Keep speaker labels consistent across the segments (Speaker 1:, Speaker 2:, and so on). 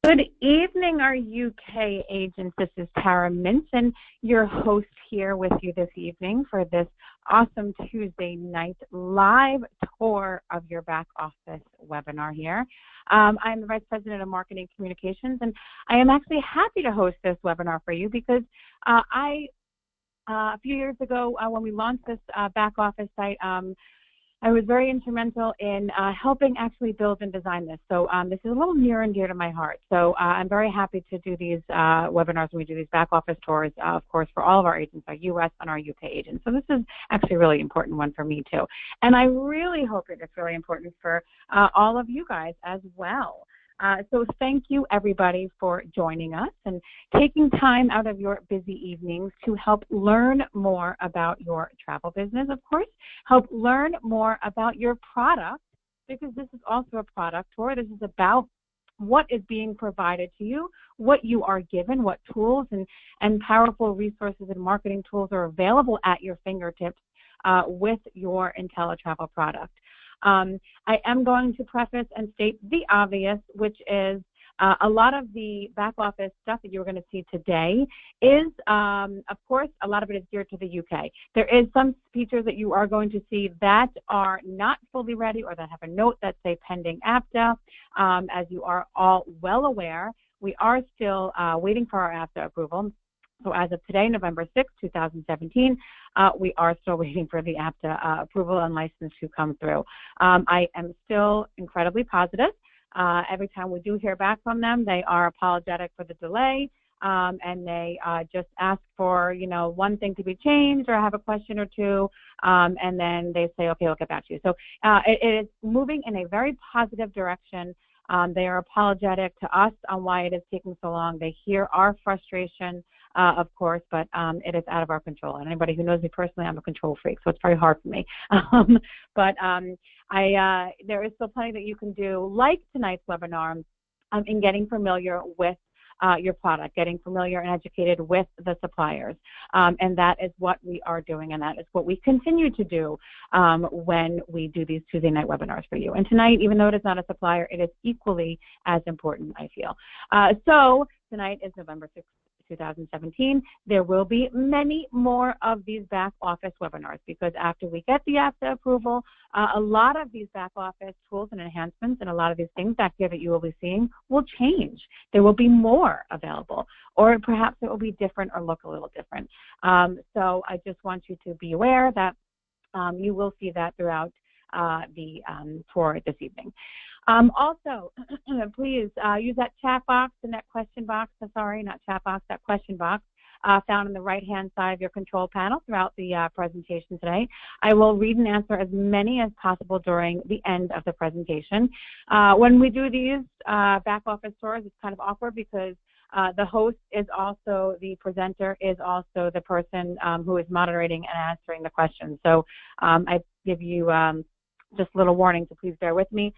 Speaker 1: Good evening, our UK agents. This is Tara Minson, your host here with you this evening for this awesome Tuesday night live tour of your back office webinar here. I'm the Vice President of Marketing Communications, and I am actually happy to host this webinar for you because a few years ago when we launched this back office site, I was very instrumental in helping actually build and design this. So this is a little near and dear to my heart. So I'm very happy to do these webinars when we do these back office tours, of course, for all of our agents, our US and our UK agents. So this is actually a really important one for me too. And I really hope it's really important for all of you guys as well. So thank you, everybody, for joining us and taking time out of your busy evenings to help learn more about your travel business, of course, help learn more about your product, because this is also a product tour. This is about what is being provided to you, what you are given, what tools and powerful resources and marketing tools are available at your fingertips with your InteleTravel product. I am going to preface and state the obvious, which is a lot of the back office stuff that you're going to see today is, of course, a lot of it is geared to the UK. There is some features that you are going to see that are not fully ready or that have a note that say pending ABTA. As you are all well aware, we are still waiting for our ABTA approval. So as of today, November 6, 2017, we are still waiting for the ABTA approval and license to come through. I am still incredibly positive. Every time we do hear back from them, they are apologetic for the delay, and they just ask for, one thing to be changed or have a question or two, and then they say, okay, we'll get back to you. So it is moving in a very positive direction. They are apologetic to us on why it is taking so long. They hear our frustration, of course, but it is out of our control. And anybody who knows me personally, I'm a control freak, so it's very hard for me. There is still plenty that you can do, like tonight's webinar, in getting familiar with your product, getting familiar and educated with the suppliers. And that is what we are doing, and that is what we continue to do when we do these Tuesday night webinars for you. And tonight, even though it is not a supplier, it is equally as important, I feel. So tonight is November 6th. 2017. There will be many more of these back office webinars because after we get the ABTA approval, a lot of these back office tools and enhancements and a lot of these things back here that you will be seeing will change. There will be more available, or perhaps it will be different or look a little different. So I just want you to be aware that you will see that throughout the tour this evening. Also, please use that chat box and that question box, sorry, not chat box, that question box found on the right-hand side of your control panel throughout the presentation today. I will read and answer as many as possible during the end of the presentation. When we do these back office tours, it's kind of awkward because the host is also the presenter, is also the person who is moderating and answering the questions. So I give you just a little warning, so please bear with me.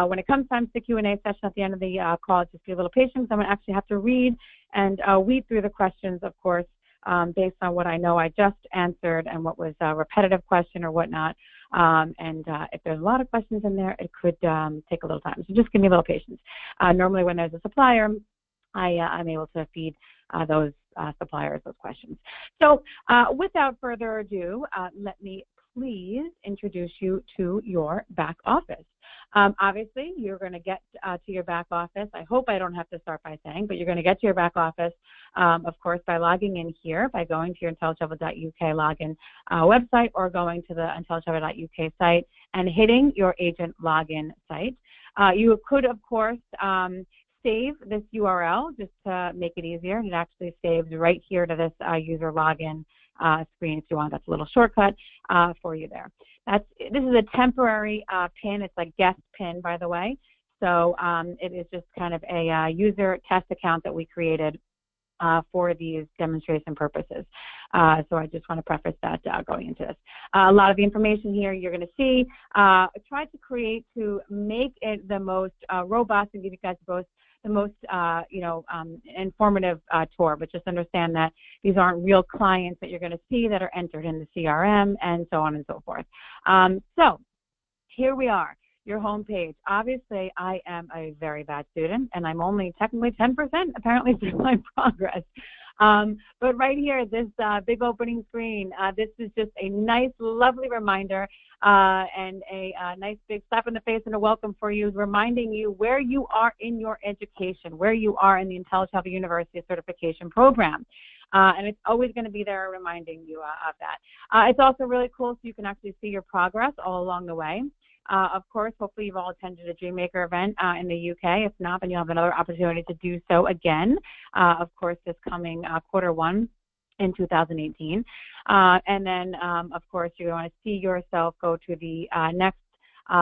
Speaker 1: When it comes time to the Q&A session at the end of the call, just be a little patient. I'm going to actually have to read and weed through the questions, of course, based on what I know I just answered and what was a repetitive question or whatnot. If there's a lot of questions in there, it could take a little time. So just give me a little patience. Normally when there's a supplier, I'm able to feed those suppliers those questions. So without further ado, let me please introduce you to your back office. Obviously, you're going to get to your back office. I hope I don't have to start by saying, but you're going to get to your back office, of course, by logging in here, by going to your InteleTravel.uk login website or going to the InteleTravel.uk site and hitting your agent login site. You could, of course, save this URL just to make it easier. It actually saves right here to this user login screen if you want. That's a little shortcut for you there. This is a temporary pin. It's like guest pin, by the way. So it is just kind of a user test account that we created for these demonstration purposes. So I just want to preface that going into this. A lot of the information here you're going to see. I tried to create to make it the most robust and give you guys both the most informative tour, but just understand that these aren't real clients that you're going to see that are entered in the CRM and so on and so forth. So here we are. your home page. Obviously, I am a very bad student, and I'm only technically 10% apparently through my progress. But right here, this big opening screen, this is just a nice, lovely reminder and a nice big slap in the face and a welcome for you, reminding you where you are in your education, where you are in the InteleTravel University Certification Program. And it's always going to be there reminding you of that. It's also really cool so you can actually see your progress all along the way. Of course, hopefully you've all attended a Dreammaker event in the UK. If not, then you'll have another opportunity to do so again, of course, this coming Q1 in 2018. And then, of course, you're going to see yourself go to the next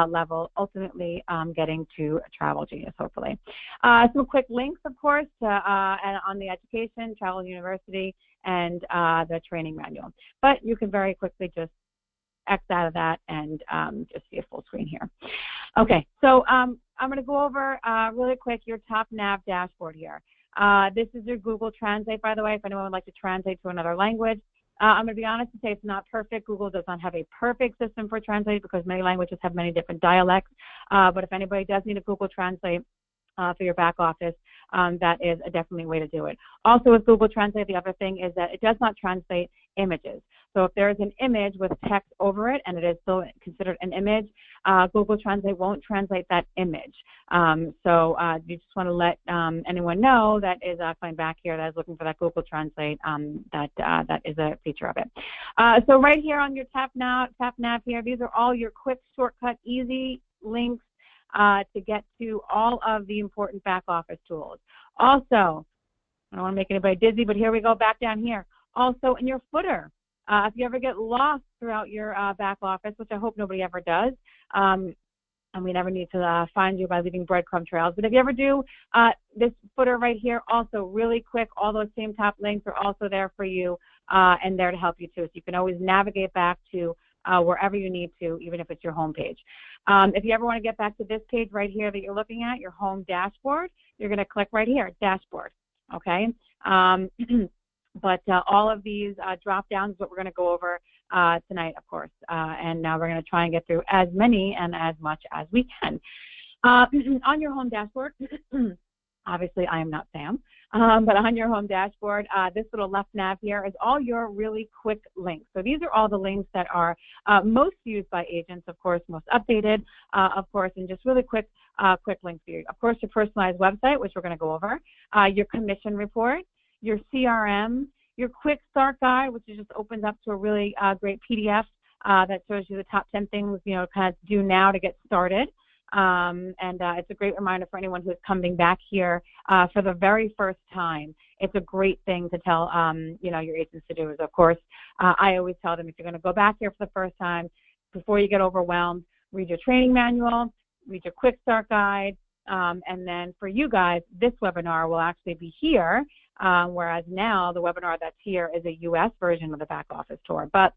Speaker 1: level, ultimately getting to Travel Genius, hopefully. Some quick links, of course, on the education, Travel University, and the training manual. But you can very quickly just X out of that and just see a full screen here. Okay, so I'm going to go over really quick your top nav dashboard here. This is your Google Translate, by the way, if anyone would like to translate to another language. I'm going to be honest and say it's not perfect. Google does not have a perfect system for translate because many languages have many different dialects. But if anybody does need a Google Translate for your back office, that is definitely a way to do it. Also with Google Translate, the other thing is that it does not translate images. So if there is an image with text over it and it is still considered an image, Google Translate won't translate that image. So you just want to let anyone know that is coming back here that is looking for that Google Translate, that is a feature of it. So right here on your tap nav here, these are all your quick, shortcut, easy links to get to all of the important back office tools. Also, I don't want to make anybody dizzy, but here we go back down here. Also in your footer, if you ever get lost throughout your back office, which I hope nobody ever does, and we never need to find you by leaving breadcrumb trails, but if you ever do, this footer right here, also really quick, all those same top links are also there for you and there to help you too. So you can always navigate back to wherever you need to, even if it's your home page. If you ever want to get back to this page right here that you're looking at, your home dashboard, you're going to click right here, dashboard, okay? But all of these drop downs is what we're going to go over tonight, of course. And now we're going to try and get through as many and as much as we can. On your home dashboard, obviously I am not Sam, but on your home dashboard, this little left nav here is all your really quick links. So these are all the links that are most used by agents, of course, most updated, of course, and just really quick links for you. Of course, your personalized website, which we're going to go over, your commission report, your CRM, your quick start guide, which just opens up to a really great PDF that shows you the top 10 things, you know, kind of do now to get started. And it's a great reminder for anyone who's coming back here for the very first time. It's a great thing to tell, you know, your agents to do. Is, of course, I always tell them if you're going to go back here for the first time, before you get overwhelmed, read your training manual, read your quick start guide, and then for you guys, this webinar will actually be here. Whereas now the webinar that's here is a US version of the back office tour. But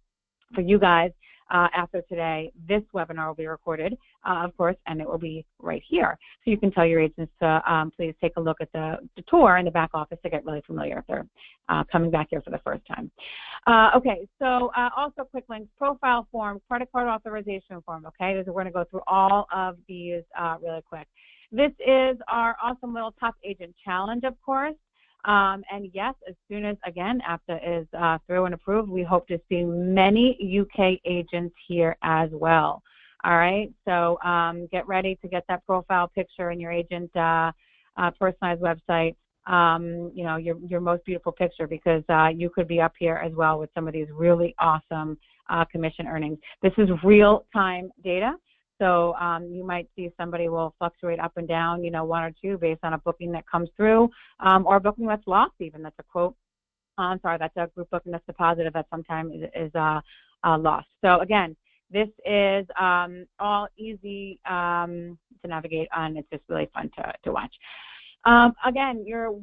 Speaker 1: for you guys, after today, this webinar will be recorded, of course, and it will be right here. So you can tell your agents to please take a look at the tour in the back office to get really familiar if they're coming back here for the first time. Okay, so also quick links, profile form, credit card authorization form, okay? We're going to go through all of these really quick. This is our awesome little top agent challenge, of course. And yes, as soon as, again, ABTA is through and approved, we hope to see many UK agents here as well. All right, so get ready to get that profile picture in your agent personalized website, you know, your most beautiful picture, because you could be up here as well with some of these really awesome commission earnings. This is real-time data. So you might see somebody will fluctuate up and down, you know, 1 or 2 based on a booking that comes through, or a booking that's lost even. That's a quote. I'm sorry, that's a group booking that's deposited that sometimes is lost. So again, this is all easy to navigate on. It's just really fun to watch. Again, your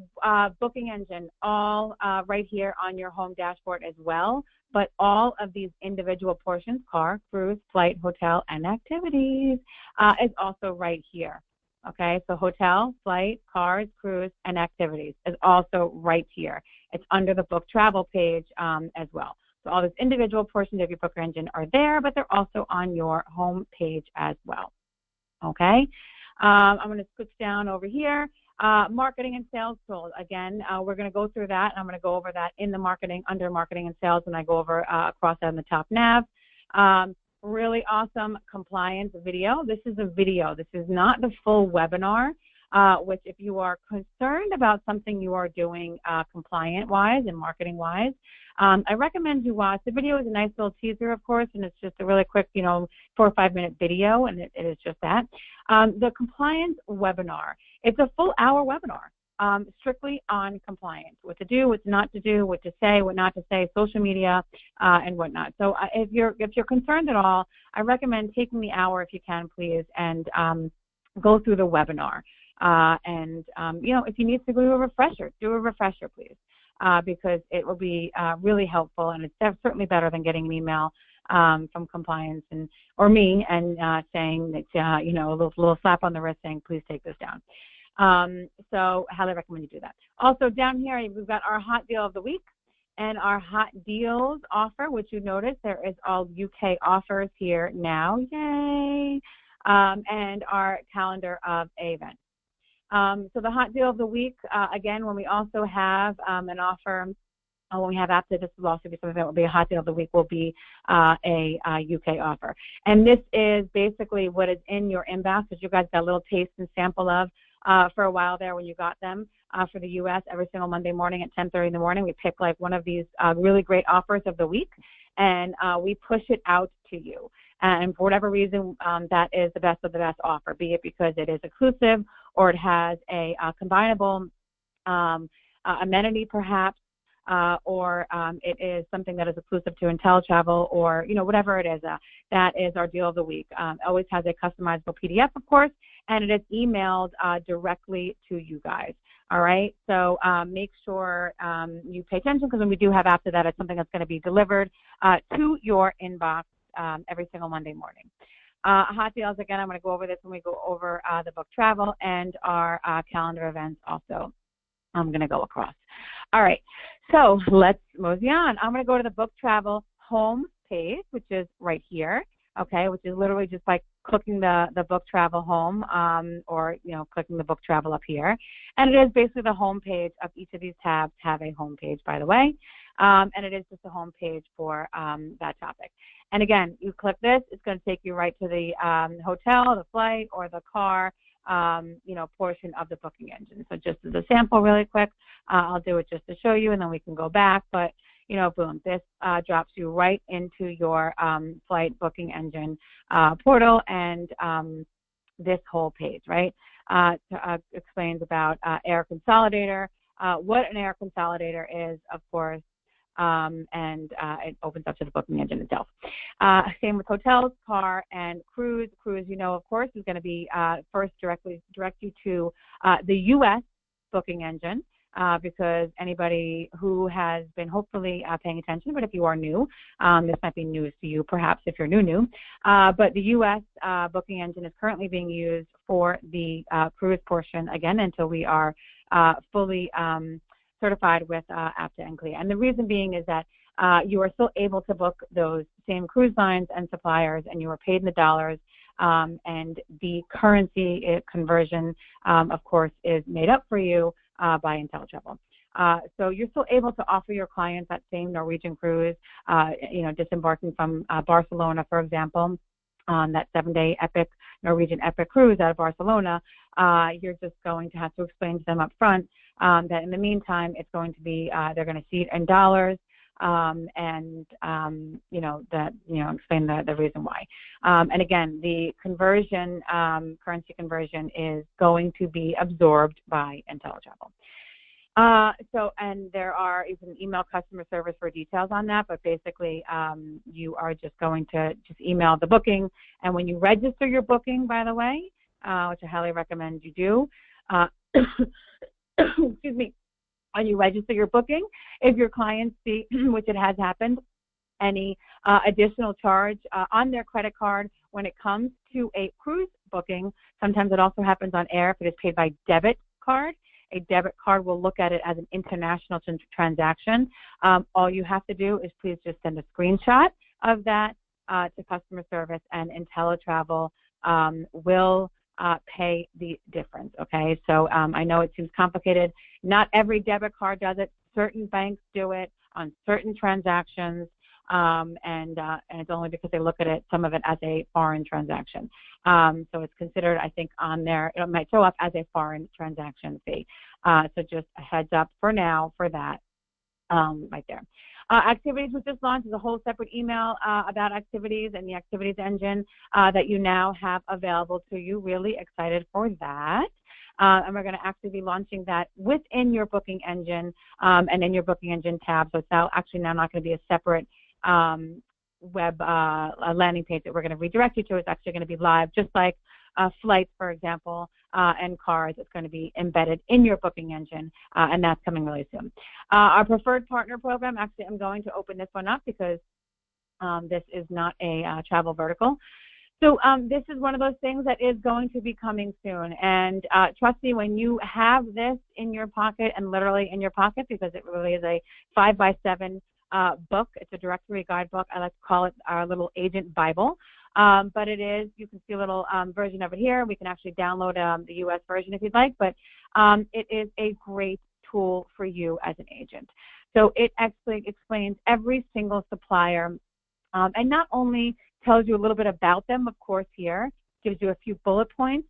Speaker 1: booking engine, all right here on your home dashboard as well. But all of these individual portions, car, cruise, flight, hotel, and activities, is also right here. Okay, so hotel, flight, cars, cruise, and activities is also right here. It's under the book travel page as well. So all these individual portions of your booker engine are there, but they're also on your home page as well. Okay. I'm going to switch down over here. Marketing and sales tools. Again, we're going to go through that. I'm going to go over that in the under marketing and sales when I go over across that in the top nav. Really awesome compliance video. This is a video. This is not the full webinar, which if you are concerned about something you are doing compliant-wise and marketing-wise, I recommend you watch. The video is a nice little teaser, of course, and it's just a really quick, 4 or 5 minute video, and it is just that. The compliance webinar, it's a full hour webinar, strictly on compliance, what to do, what not to do, what to say, what not to say, social media, and whatnot. So if you're concerned at all, I recommend taking the hour if you can, please, and go through the webinar. If you need to do a refresher, please. Because it will be really helpful, and it's certainly better than getting an email from compliance or me and saying that a little slap on the wrist saying please take this down. So highly recommend you do that. Also down here we've got our hot deal of the week and our hot deals offer, which you notice there is all UK offers here now, yay, and our calendar of events. So the hot deal of the week, again, when we also have an offer, when we have ABTA, this will also be something that will be a hot deal of the week, will be a UK offer. And this is basically what is in your inbox, which you guys got a little taste and sample of for a while there when you got them for the U.S. Every single Monday morning at 10:30 in the morning. We pick like one of these really great offers of the week, and we push it out to you. And for whatever reason, that is the best of the best offer, be it because it is exclusive or it has a combinable amenity perhaps, or it is something that is exclusive to InteleTravel, or whatever it is. That is our deal of the week. Always has a customizable PDF, of course, and it is emailed directly to you guys. All right, so make sure you pay attention, because when we do have after that, it's something that's going to be delivered to your inbox every single Monday morning. Hot deals, again, I'm going to go over this when we go over the book travel and our calendar events also. I'm going to go across. All right, so let's mosey on. I'm going to go to the book travel home page, which is right here, okay, which is literally just like clicking the book travel home, or clicking the book travel up here. And it is basically the home page of each of these tabs have a home page, by the way. And it is just a home page for that topic. And again, you click this, it's going to take you right to the hotel, the flight, or the car, portion of the booking engine. So just as a sample really quick, I'll do it just to show you, and then we can go back. But, boom, this drops you right into your flight booking engine portal, and this whole page, right, explains about Air Consolidator, what an Air Consolidator is, of course, and it opens up to the booking engine itself. Same with hotels, car, and cruise. Cruise, of course, is going to be first direct you to the U.S. booking engine, because anybody who has been hopefully paying attention, but if you are new, this might be news to you, perhaps, if you're new. But the U.S. booking engine is currently being used for the cruise portion, again, until we are fully certified with ABTA and CLIA. And the reason being is that you are still able to book those same cruise lines and suppliers, and you are paid in the dollars, and the currency conversion, of course, is made up for you by InteleTravel. So you're still able to offer your clients that same Norwegian cruise, disembarking from Barcelona, for example, on that 7-day Norwegian epic cruise out of Barcelona. You're just going to have to explain to them up front that in the meantime, it's going to be, they're going to see it in dollars, and explain the reason why. And again, the conversion, currency conversion, is going to be absorbed by InteleTravel. And you can email customer service for details on that, but basically you are just going to email the booking. And when you register your booking, by the way, which I highly recommend you do, excuse me, when you register your booking, if your clients see, which it has happened, any additional charge on their credit card when it comes to a cruise booking, sometimes it also happens on air if it is paid by debit card. A debit card will look at it as an international transaction. All you have to do is please just send a screenshot of that to customer service, and InteleTravel will pay the difference, okay? So I know it seems complicated. Not every debit card does it. Certain banks do it on certain transactions, and it's only because they look at it, some of it as a foreign transaction. So it's considered, I think, on there, it might show up as a foreign transaction fee. So just a heads up for now for that right there. Activities was just launched is a whole separate email about activities and the activities engine that you now have available to you. Really excited for that. And we're going to actually be launching that within your booking engine and in your booking engine tab. So it's now actually now not going to be a separate web landing page that we're going to redirect you to. It's actually going to be live, just like flights, for example, and cars. It's going to be embedded in your booking engine, and that's coming really soon. Our preferred partner program, actually, I'm going to open this one up because this is not a travel vertical. So this is one of those things that is going to be coming soon. And trust me, when you have this in your pocket, and literally in your pocket, because it really is a 5x7 book. It's a directory guidebook. I like to call it our little agent Bible. But it is, you can see a little version of it here. We can actually download the US version if you'd like, but it is a great tool for you as an agent. So it actually explains every single supplier and not only tells you a little bit about them, of course, here, gives you a few bullet points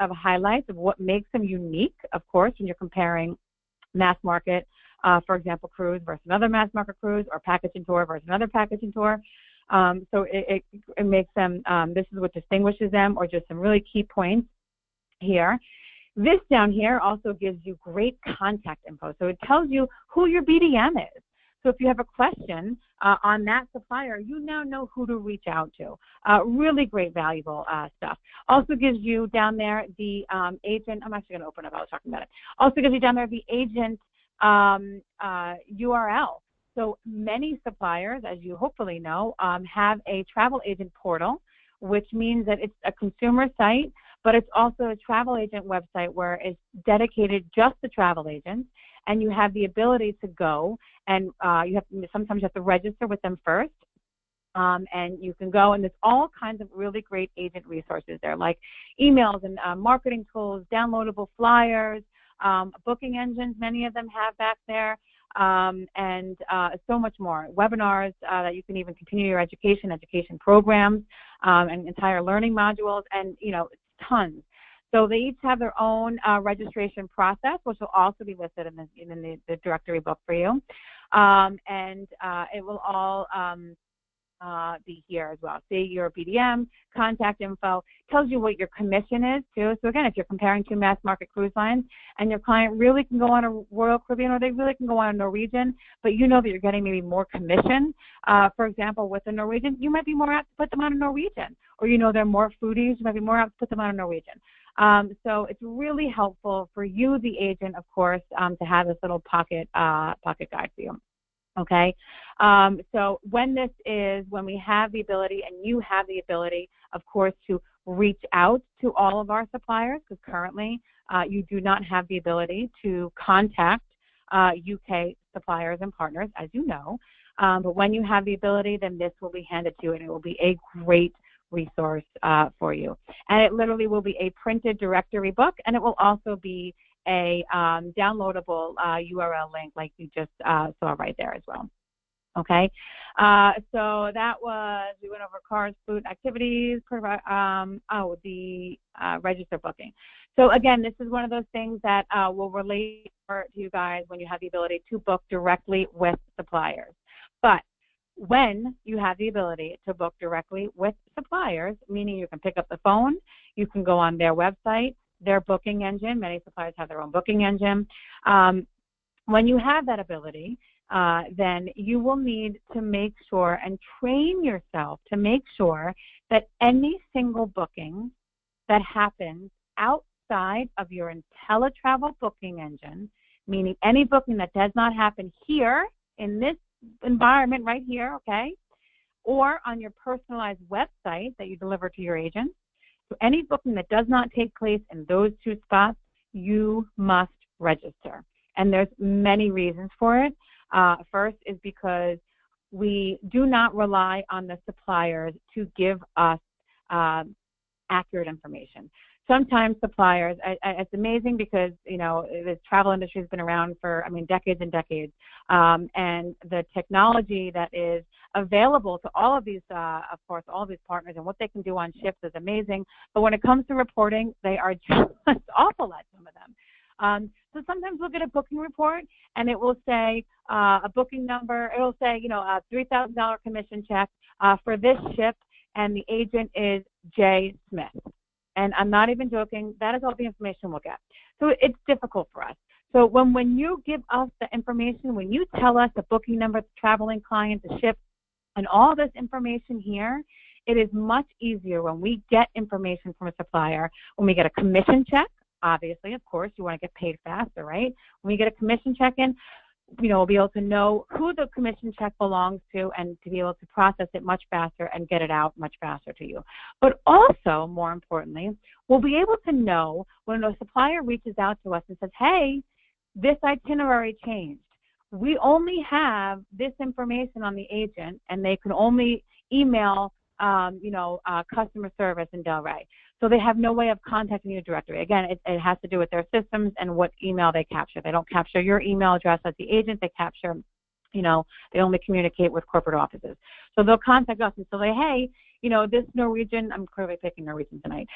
Speaker 1: of highlights of what makes them unique, of course, when you're comparing mass market, for example, cruise versus another mass market cruise, or package and tour versus another package and tour. So it makes them, this is what distinguishes them, or just some really key points here. This down here also gives you great contact info. So it tells you who your BDM is. So if you have a question on that supplier, you now know who to reach out to. Really great, valuable stuff. Also gives you down there the agent, I'm actually going to open up, I was talking about it. Also gives you down there the agent URL. So many suppliers, as you hopefully know, have a travel agent portal, which means that it's a consumer site, but it's also a travel agent website where it's dedicated just to travel agents, and you have the ability to go and sometimes you have to register with them first. And you can go, and there's all kinds of really great agent resources there, like emails and marketing tools, downloadable flyers, booking engines, many of them have back there. And so much more. Webinars that you can even continue your education programs, and entire learning modules, and tons. So they each have their own registration process, which will also be listed in the directory book for you, and it will all be here as well. See your BDM, contact info, tells you what your commission is too. So again, if you're comparing two mass market cruise lines and your client really can go on a Royal Caribbean or they really can go on a Norwegian, but you know that you're getting maybe more commission, for example, with a Norwegian, you might be more apt to put them on a Norwegian. Or they're more foodies, you might be more apt to put them on a Norwegian. So it's really helpful for you, the agent, of course, to have this little pocket guide for you. Okay, so when we have the ability, and you have the ability, of course, to reach out to all of our suppliers, because currently you do not have the ability to contact UK suppliers and partners, as you know. But when you have the ability, then this will be handed to you, and it will be a great resource for you. And it literally will be a printed directory book, and it will also be a downloadable URL link like you just saw right there as well. Okay, so that was, we went over cars, food, activities, the register booking. So again, this is one of those things that will relate to you guys when you have the ability to book directly with suppliers. But when you have the ability to book directly with suppliers, meaning you can pick up the phone, you can go on their website, their booking engine, many suppliers have their own booking engine. When you have that ability, then you will need to make sure and train yourself to make sure that any single booking that happens outside of your InteleTravel booking engine, meaning any booking that does not happen here in this environment right here, okay, or on your personalized website that you deliver to your agent. So any booking that does not take place in those two spots, you must register. And there's many reasons for it. First is because we do not rely on the suppliers to give us accurate information. Sometimes suppliers, it's amazing because, you know, the travel industry has been around for, I mean, decades and decades. And the technology that is available to all of these, of course, all of these partners and what they can do on ships is amazing. But when it comes to reporting, they are just awful at some of them. So sometimes we'll get a booking report and it will say a booking number. It'll say, you know, a $3,000 commission check for this ship, and the agent is J. Smith. And I'm not even joking. That is all the information we'll get. So it's difficult for us. So when you give us the information, when you tell us the booking number, the traveling client, the ship, and all this information here, it is much easier when we get information from a supplier, when we get a commission check. Obviously, of course, you want to get paid faster, right? When we get a commission check in, you know, we'll be able to know who the commission check belongs to and to be able to process it much faster and get it out much faster to you. But also, more importantly, we'll be able to know when a supplier reaches out to us and says, hey, this itinerary changed. We only have this information on the agent, and they can only email, customer service in Delray. So they have no way of contacting you directly. Again, it has to do with their systems and what email they capture. They don't capture your email address as the agent. They capture, you know, they only communicate with corporate offices. So they'll contact us and say, hey, you know, this Norwegian, I'm clearly picking Norwegian tonight,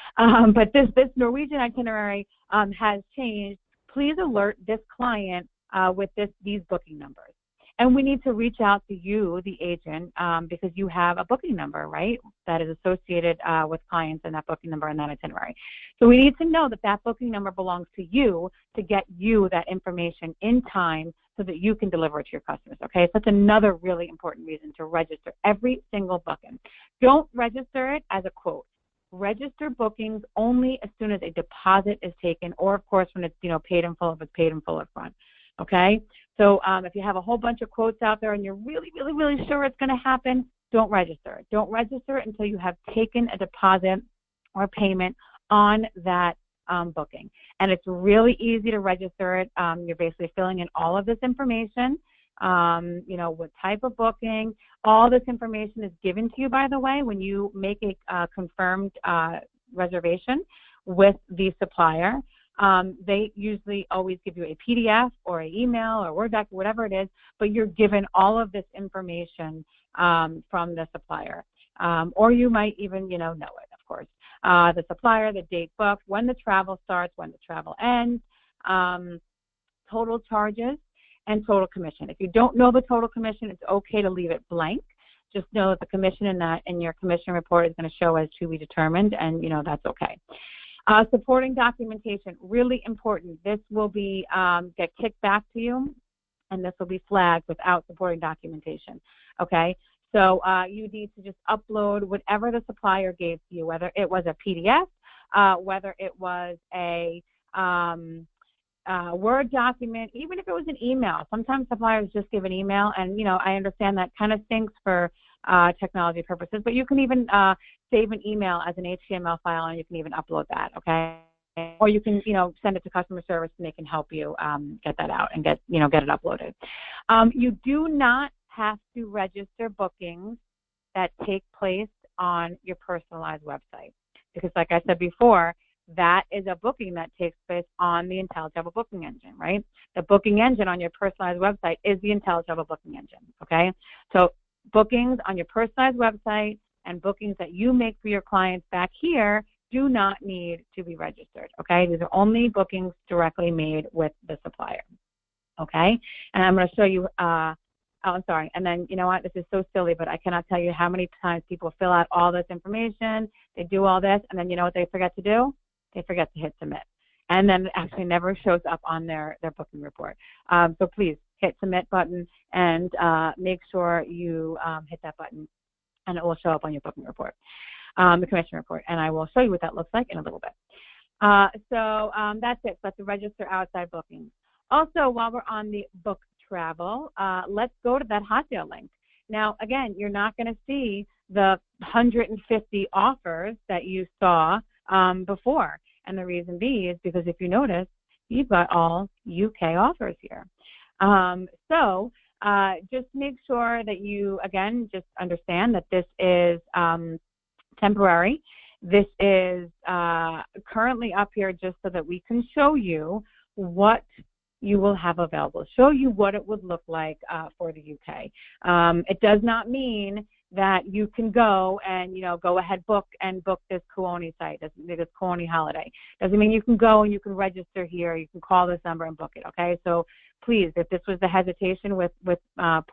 Speaker 1: but this Norwegian itinerary has changed. Please alert this client with these booking numbers. And we need to reach out to you, the agent, because you have a booking number, right, that is associated with clients and that booking number and that itinerary. So we need to know that that booking number belongs to you to get you that information in time so that you can deliver it to your customers, okay? So that's another really important reason to register every single booking. Don't register it as a quote. Register bookings only as soon as a deposit is taken, or, of course, when it's, you know, paid in full, if it's paid in full up front. Okay, so if you have a whole bunch of quotes out there and you're really, really, really sure it's going to happen, don't register it. Don't register it until you have taken a deposit or payment on that booking. And it's really easy to register it. You're basically filling in all of this information, you know, what type of booking. All this information is given to you, by the way, when you make a confirmed reservation with the supplier. They usually always give you a PDF or an email or Word doc, whatever it is, but you're given all of this information from the supplier. Or you might even, you know it, of course. The supplier, the date booked, when the travel starts, when the travel ends, total charges, and total commission. If you don't know the total commission, it's okay to leave it blank. Just know that the commission in your commission report is going to show as to be determined, and, you know, that's okay. Supporting documentation, really important. This will be get kicked back to you, and this will be flagged without supporting documentation, okay? So you need to just upload whatever the supplier gave to you, whether it was a PDF, whether it was a Word document, even if it was an email. Sometimes suppliers just give an email, and, you know, I understand that kind of stinks for technology purposes, but you can even save an email as an HTML file, and you can even upload that, okay? Or you can, you know, send it to customer service, and they can help you get that out and get it uploaded. You do not have to register bookings that take place on your personalized website, because, like I said before, that is a booking that takes place on the InteleTravel booking engine, right? The booking engine on your personalized website is the InteleTravel booking engine, okay? So bookings on your personalized website and bookings that you make for your clients back here do not need to be registered, okay? These are only bookings directly made with the supplier, okay? And I'm going to show you, I'm sorry, and then, you know what, this is so silly, but I cannot tell you how many times people fill out all this information, they do all this, and then you know what they forget to do? They forget to hit submit. And then it actually never shows up on their booking report. So please hit submit button and make sure you hit that button, and it will show up on your booking report, the commission report. And I will show you what that looks like in a little bit. So that's it. That's the register outside bookings. Also, while we're on the book travel, let's go to that hot deal link. Now, again, you're not going to see the 150 offers that you saw before. And the reason being is because if you notice, you've got all UK offers here. So just make sure that you, again, just understand that this is temporary. This is currently up here just so that we can show you what you will have available, show you what it would look like for the UK. It does not mean that you can go and, go ahead book this Kuoni site, this Kuoni holiday. Doesn't mean you can go and you can register here, you can call this number and book it, okay? So please, if this was the hesitation with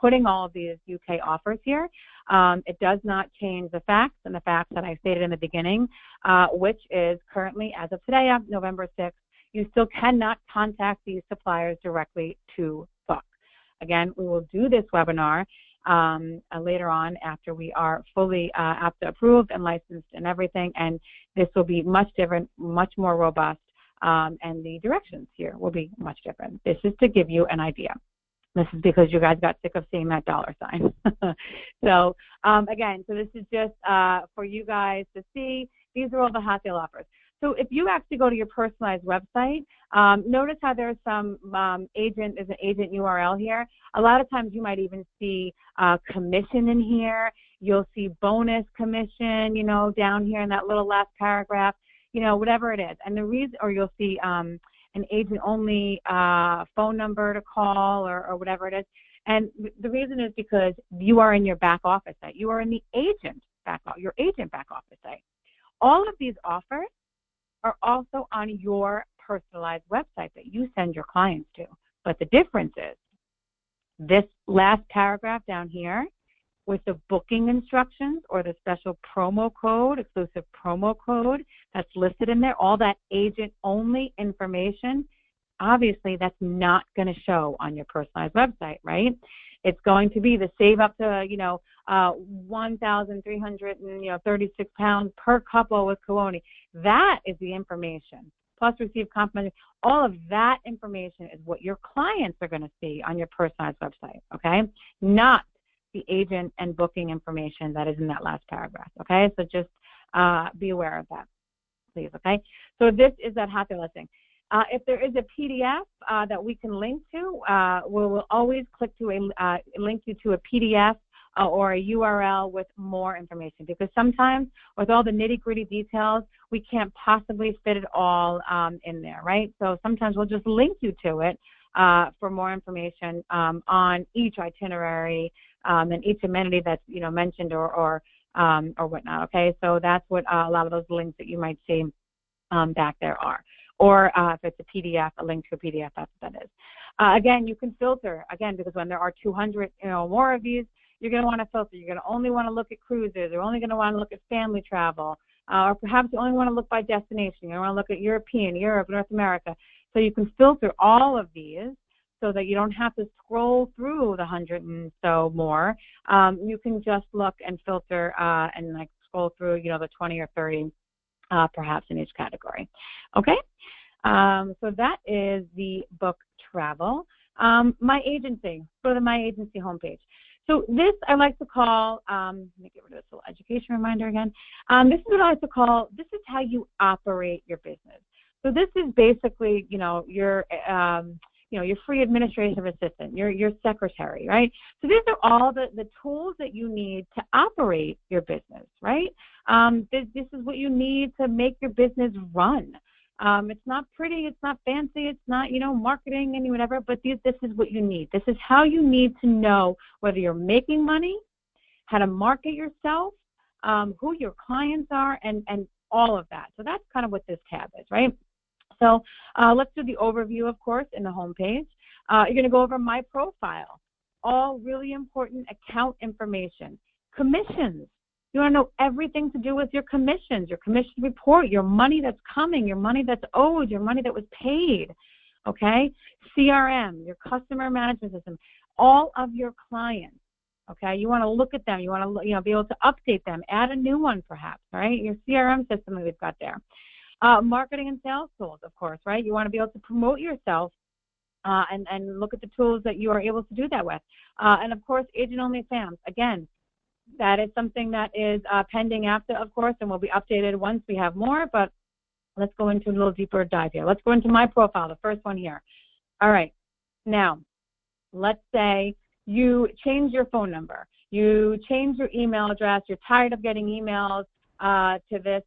Speaker 1: putting all of these UK offers here, it does not change the facts that I stated in the beginning, which is currently, as of today, November 6th, you still cannot contact these suppliers directly to book. Again, we will do this webinar later on after we are fully ABTA approved and licensed and everything, and this will be much different, much more robust, and the directions here will be much different. This is to give you an idea. This is because you guys got sick of seeing that dollar sign. So again, so this is just for you guys to see. These are all the hot deal offers. So if you actually go to your personalized website, notice how there's some there's an agent URL here. A lot of times you might even see commission in here. You'll see bonus commission, down here in that little last paragraph, whatever it is. And the reason, or you'll see an agent-only phone number to call or whatever it is. And the reason is because you are in your back office site. You are in the your agent back office site. All of these offers are also on your personalized website that you send your clients to. But the difference is this last paragraph down here with the booking instructions or the special promo code, exclusive promo code that's listed in there, all that agent-only information, obviously that's not going to show on your personalized website, right? It's going to be the save up to, 1,336 pounds per couple with Kuoni. That is the information. Plus receive complimentary. All of that information is what your clients are going to see on your personalized website, okay? Not the agent and booking information that is in that last paragraph, okay? So just be aware of that, please, okay? So this is that hot deal listing. If there is a PDF that we can link to, we will always click to link you to a PDF or a URL with more information, because sometimes with all the nitty-gritty details, we can't possibly fit it all in there, right? So sometimes we'll just link you to it for more information on each itinerary and each amenity that's mentioned or whatnot. Okay, so that's what a lot of those links that you might see back there are. Or if it's a PDF, a link to a PDF, that's what that is. Again, you can filter, again, because when there are 200 more of these, you're going to want to filter. You're going to only want to look at cruises. You're only going to want to look at family travel. Or perhaps you only want to look by destination. You want to look at European, Europe, North America. So you can filter all of these so that you don't have to scroll through the 100 and so more. You can just look and filter and like scroll through, the 20 or 30 perhaps in each category. Okay? So that is the book travel. My agency, go to my agency homepage. So this I like to call, let me get rid of this little education reminder again. This is what I like to call, this is how you operate your business. So this is basically, your free administrative assistant, your secretary, right? So these are all the tools that you need to operate your business, right? This is what you need to make your business run. It's not pretty, it's not fancy, it's not, marketing and whatever, but this is what you need. This is how you need to know whether you're making money, how to market yourself, who your clients are, and all of that. So that's kind of what this tab is, right? So let's do the overview, of course, in the home page. You're going to go over my profile, all really important account information, commissions. You want to know everything to do with your commissions, your commission report, your money that's coming, your money that's owed, your money that was paid, okay? CRM, your customer management system, all of your clients, okay? You want to look at them. You want to be able to update them, add a new one perhaps, right? Your CRM system that we've got there. Marketing and sales tools, of course, right? You want to be able to promote yourself and look at the tools that you are able to do that with. And, of course, agent-only FAMs. Again, that is something that is pending ABTA, of course, and will be updated once we have more, but let's go into a little deeper dive here. Let's go into my profile, the first one here. All right. Now, let's say you change your phone number. You change your email address. You're tired of getting emails to this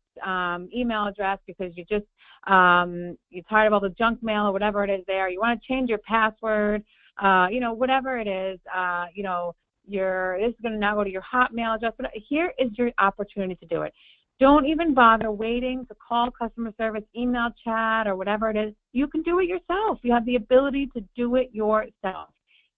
Speaker 1: email address because you just you're tired of all the junk mail or whatever it is there. You want to change your password, you know, whatever it is, you know, this is going to now go to your Hotmail address. But here is your opportunity to do it. Don't even bother waiting to call customer service, email, chat, or whatever it is. You can do it yourself. You have the ability to do it yourself.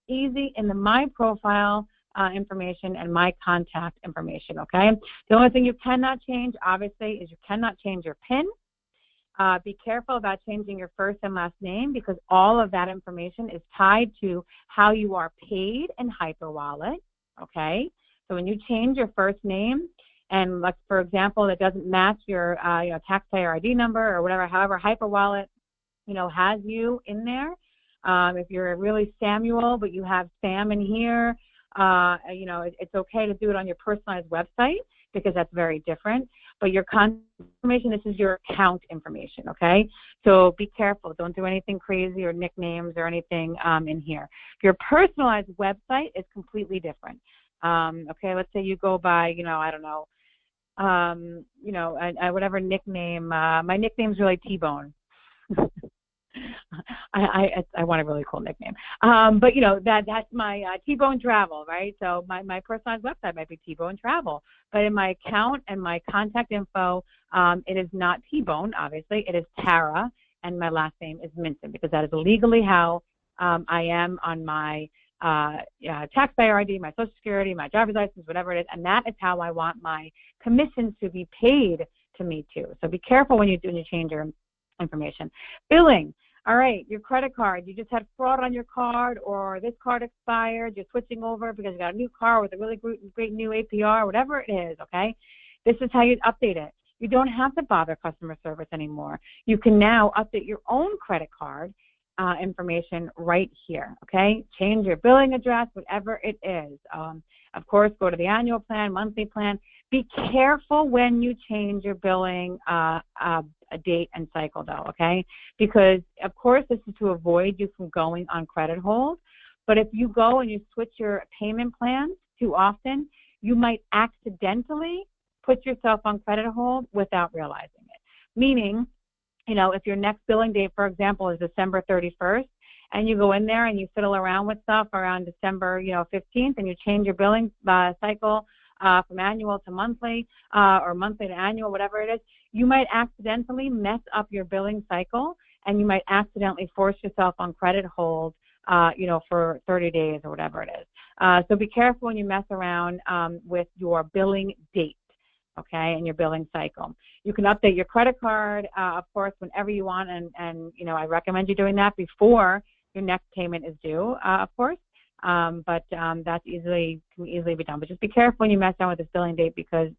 Speaker 1: Easy in the My Profile information and My Contact information, okay? The only thing you cannot change, obviously, is you cannot change your PIN. Be careful about changing your first and last name because all of that information is tied to how you are paid in HyperWallet, okay? So when you change your first name, and like, for example, it doesn't match your you know, taxpayer ID number or whatever, however HyperWallet, you know, has you in there. If you're really Samuel, but you have Sam in here, you know, it's okay to do it on your personalized website because that's very different. But your contact information, this is your account information, okay? So be careful. Don't do anything crazy or nicknames or anything in here. Your personalized website is completely different. Okay, let's say you go by, you know, I don't know, you know, whatever nickname. My nickname's really T-Bone. I want a really cool nickname. But, you know, that's my T-Bone Travel, right? So my personalized website might be T-Bone Travel. But in my account and my contact info, it is not T-Bone, obviously. It is Tara, and my last name is Minton because that is legally how I am on my taxpayer ID, my Social Security, my driver's license, whatever it is, and that is how I want my commissions to be paid to me too. So be careful when you change your information. Billing. All right, your credit card. You just had fraud on your card, or this card expired. You're switching over because you got a new car with a really great new APR, whatever it is. Okay, this is how you update it. You don't have to bother customer service anymore. You can now update your own credit card information right here, okay? Change your billing address, whatever it is. Of course, go to the annual plan, monthly plan. Be careful when you change your billing date and cycle, though, okay? Because, of course, this is to avoid you from going on credit hold. But if you go and you switch your payment plans too often, you might accidentally put yourself on credit hold without realizing it. Meaning, you know, if your next billing date, for example, is December 31st, and you go in there and you fiddle around with stuff around December, you know, 15th, and you change your billing cycle from annual to monthly or monthly to annual, whatever it is, you might accidentally mess up your billing cycle, and you might accidentally force yourself on credit hold, you know, for 30 days or whatever it is. So be careful when you mess around with your billing date. Okay, and your billing cycle. You can update your credit card, of course, whenever you want, and you know, I recommend you doing that before your next payment is due, of course. But that's can easily be done. But just be careful when you mess around with this billing date because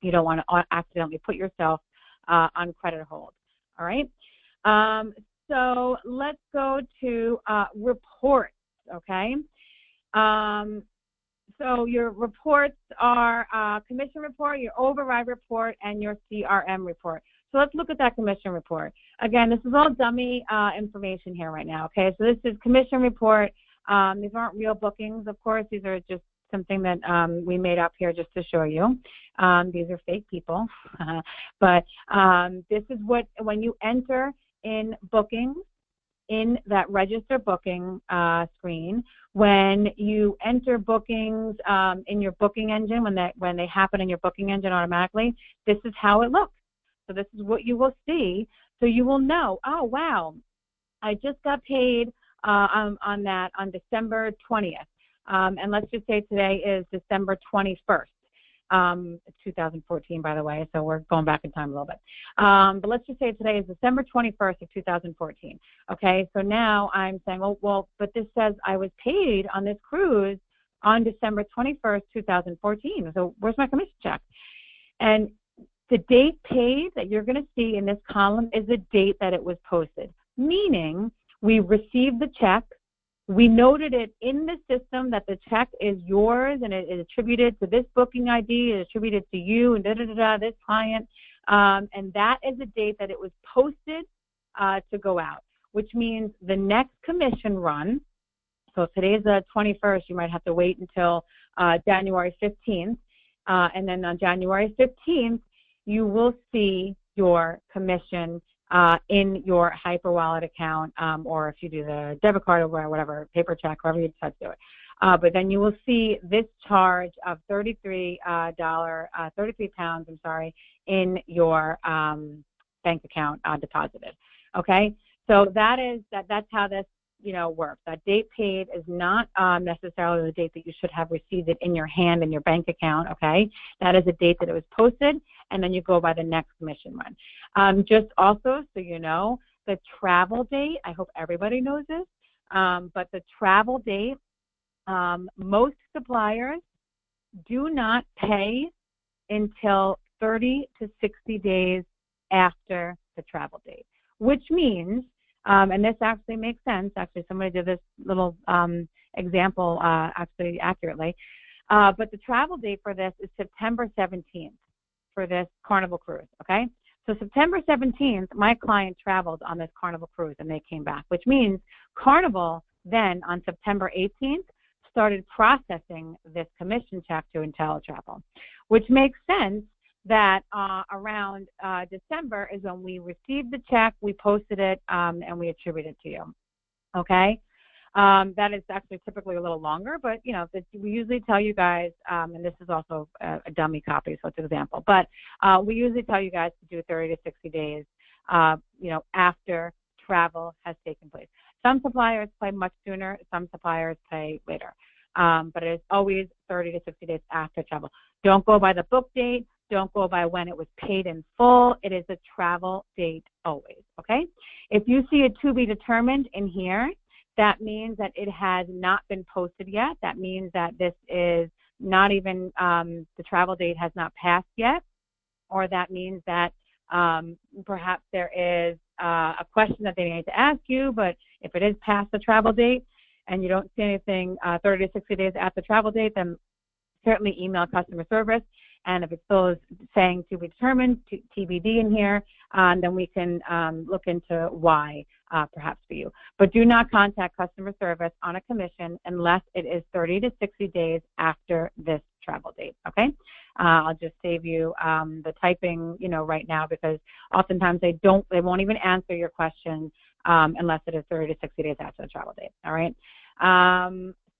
Speaker 1: you don't want to accidentally put yourself on credit hold. All right. So let's go to reports. Okay. So your reports are commission report, your override report, and your CRM report. So let's look at that commission report. Again, this is all dummy information here right now, okay? So this is commission report. These aren't real bookings, of course. These are just something that we made up here just to show you. These are fake people. But this is what, when you enter in bookings, in that register booking screen, when you enter bookings in your booking engine, when they happen in your booking engine automatically, this is how it looks. So this is what you will see. So you will know, oh, wow, I just got paid on that on December 20th. And let's just say today is December 21st. 2014, by the way, so we're going back in time a little bit. But let's just say today is December 21st of 2014. Okay, so now I'm saying, well, but this says I was paid on this cruise on December 21st, 2014. So where's my commission check? And the date paid that you're going to see in this column is the date that it was posted, meaning we received the check. We noted it in the system that the check is yours and it is attributed to this booking ID, it's attributed to you and this client. And that is the date that it was posted to go out, which means the next commission run, so if today is the 21st, you might have to wait until January 15th. And then on January 15th, you will see your commission in your hyper wallet account, or if you do the debit card or whatever, paper check, however you decide to do it. But then you will see this charge of £33, £33, in your bank account deposited. Okay, so that's how this works. That date paid is not necessarily the date that you should have received it in your hand in your bank account. Okay, that is the date that it was posted, and then you go by the next commission run. Just also so you know, the travel date. I hope everybody knows this, but the travel date. Most suppliers do not pay until 30 to 60 days after the travel date, which means, and this actually makes sense, actually somebody did this little example actually accurately, but the travel date for this is September 17th for this Carnival cruise, okay? So September 17th, my client traveled on this Carnival cruise and they came back, which means Carnival then on September 18th started processing this commission check to InteleTravel, which makes sense that around December is when we received the check, we posted it, and we attribute it to you. Okay? That is actually typically a little longer, but we usually tell you guys, and this is also a dummy copy, so it's an example, but we usually tell you guys to do 30 to 60 days, after travel has taken place. Some suppliers pay much sooner, some suppliers pay later, but it is always 30 to 60 days after travel. Don't go by the book date. Don't go by when it was paid in full. It is a travel date always, okay? If you see a to be determined in here, that means that it has not been posted yet. That means that this is not even, the travel date has not passed yet, or that means that perhaps there is a question that they need to ask you, but if it is past the travel date and you don't see anything 30 to 60 days after the travel date, then certainly email customer service. And if it still is saying to be determined, TBD in here, then we can look into why perhaps for you. But do not contact customer service on a commission unless it is 30 to 60 days after this travel date, okay? I'll just save you the typing, right now, because oftentimes they won't even answer your question unless it is 30 to 60 days after the travel date, all right?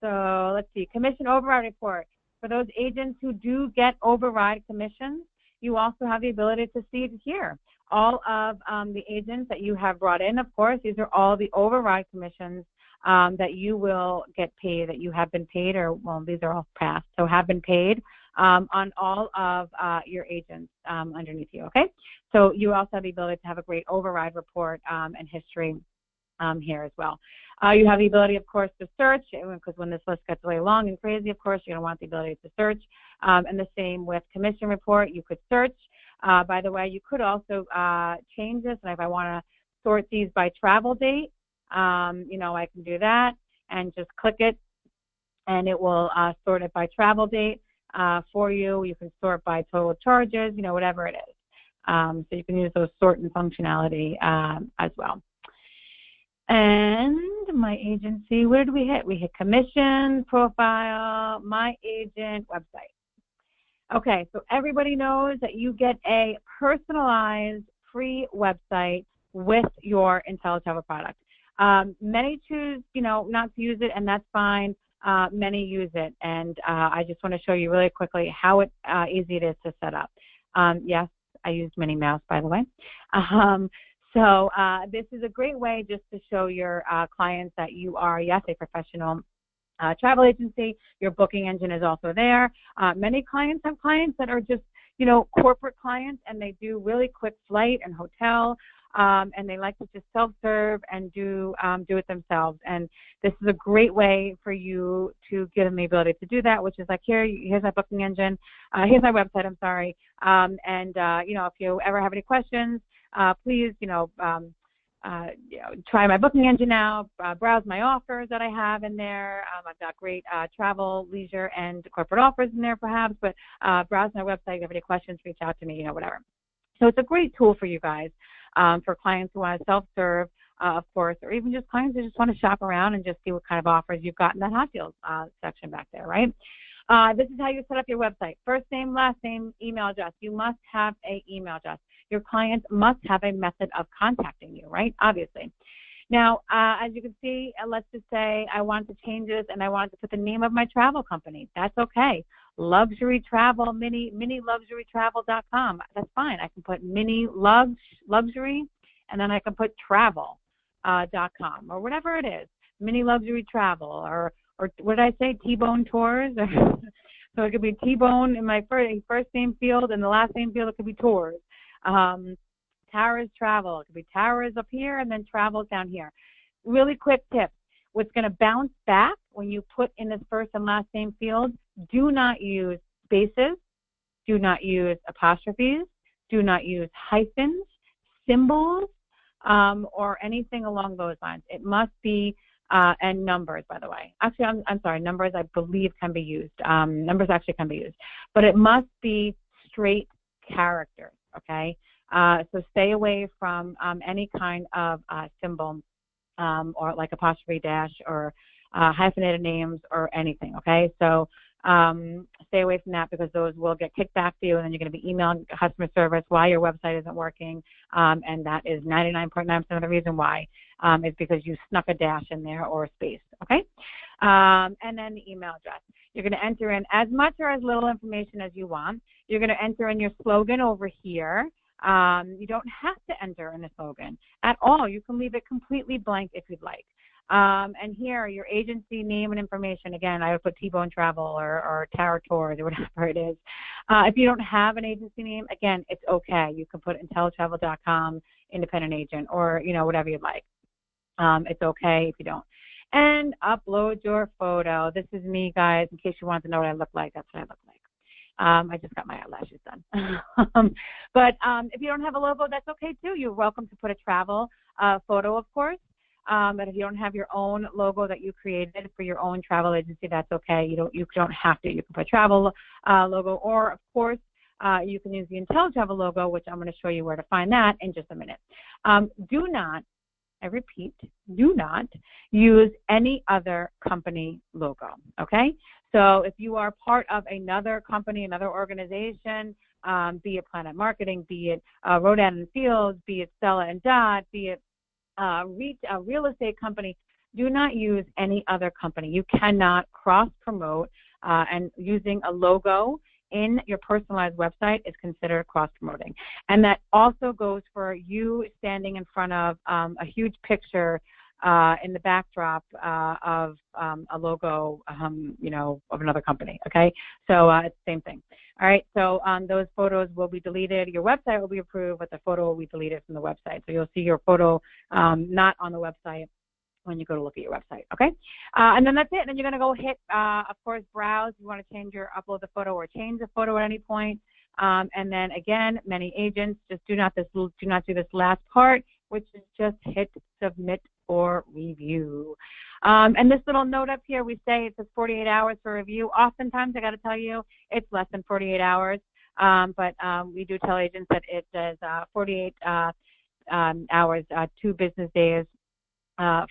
Speaker 1: So let's see, commission override report. For those agents who do get override commissions, you also have the ability to see it here. All of the agents that you have brought in, of course, these are all the override commissions that you will get paid, that you have been paid, or, well, these are all past, so have been paid on all of your agents underneath you, okay? So you also have the ability to have a great override report and history here as well. You have the ability, of course, to search, because when this list gets really long and crazy, of course, you're going to want the ability to search. And the same with commission report, you could search. By the way, you could also change this, and if I want to sort these by travel date, I can do that and just click it, and it will sort it by travel date for you. You can sort by total charges, whatever it is. So you can use those sorting functionality as well. And my agency, where did we hit? We hit commission, profile, my agent, website. Okay, so everybody knows that you get a personalized free website with your InteleTravel product. Many choose, not to use it, and that's fine. Many use it, and I just want to show you really quickly how easy it is to set up. Yes, I used Minnie Mouse, by the way. So this is a great way just to show your clients that you are, yes, a professional travel agency. Your booking engine is also there. Many clients have clients that are just, corporate clients, and they do really quick flight and hotel, and they like to just self-serve and do it themselves. And this is a great way for you to give them the ability to do that, which is like, here's my booking engine, here's my website, I'm sorry. If you ever have any questions, please, try my booking engine now, browse my offers that I have in there. I've got great travel, leisure, and corporate offers in there perhaps, but browse my website. If you have any questions, reach out to me, whatever. So it's a great tool for you guys, for clients who want to self-serve, of course, or even just clients who just want to shop around and just see what kind of offers you've got in that hot deals section back there, right? This is how you set up your website. First name, last name, email address. You must have an email address. Your clients must have a method of contacting you, right? Obviously. Now, as you can see, let's just say I want to change this and I want to put the name of my travel company. That's okay. Luxury Travel, miniluxurytravel.com. That's fine. I can put luxury, and then I can put travel.com or whatever it is. Mini Luxury Travel, or what did I say? T-Bone Tours. So it could be T-Bone in my first name field, and the last name field it could be Tours. Tara's Travel. It could be Tara's up here and then Travels down here. Really quick tip. What's going to bounce back when you put in this first and last name field, do not use spaces, do not use apostrophes, do not use hyphens, symbols, or anything along those lines. It must be, and numbers, by the way. Actually, I'm sorry, numbers I believe can be used. Numbers actually can be used. But it must be straight characters, okay? So stay away from any kind of symbol or like apostrophe dash or hyphenated names or anything, okay? So stay away from that because those will get kicked back to you, and then you're going to be emailing customer service why your website isn't working, and that is 99.9% of the reason why is because you snuck a dash in there or a space, okay? And then the email address. You're going to enter in as much or as little information as you want. You're going to enter in your slogan over here. You don't have to enter in a slogan at all. You can leave it completely blank if you'd like. And here, your agency name and information. Again, I would put T-Bone Travel or Tara Tours or whatever it is. If you don't have an agency name, again, it's okay. You can put InteleTravel.com, independent agent, or, you know, whatever you'd like. It's okay if you don't. And upload your photo. This is me, guys, in case you want to know what I look like. That's what I look like. I just got my eyelashes done. But if you don't have a logo, that's okay too. You're welcome to put a travel photo, of course. But if you don't have your own logo that you created for your own travel agency, that's okay. You don't have to. You can put a travel logo, or of course, you can use the InteleTravel logo, which I'm going to show you where to find that in just a minute. Do not, I repeat, do not use any other company logo, okay? So if you are part of another company, another organization, be it Planet Marketing, be it Rodan and Fields, be it Stella and Dot, be it a real estate company, do not use any other company. You cannot cross-promote, and using a logo in your personalized website is considered cross-promoting. And that also goes for you standing in front of a huge picture in the backdrop of a logo, you know, of another company, okay? So it's the same thing. All right, so those photos will be deleted. Your website will be approved, but the photo will be deleted from the website. So you'll see your photo not on the website when you go to look at your website, okay? And then that's it. And then you're going to go hit, of course, browse. You want to change your upload the photo or change the photo at any point. And then again, many agents just do not do this last part, which is just hit submit or review. And this little note up here, we say it says 48 hours for review. Oftentimes, I got to tell you, it's less than 48 hours. But we do tell agents that it says 48 hours, 2 business days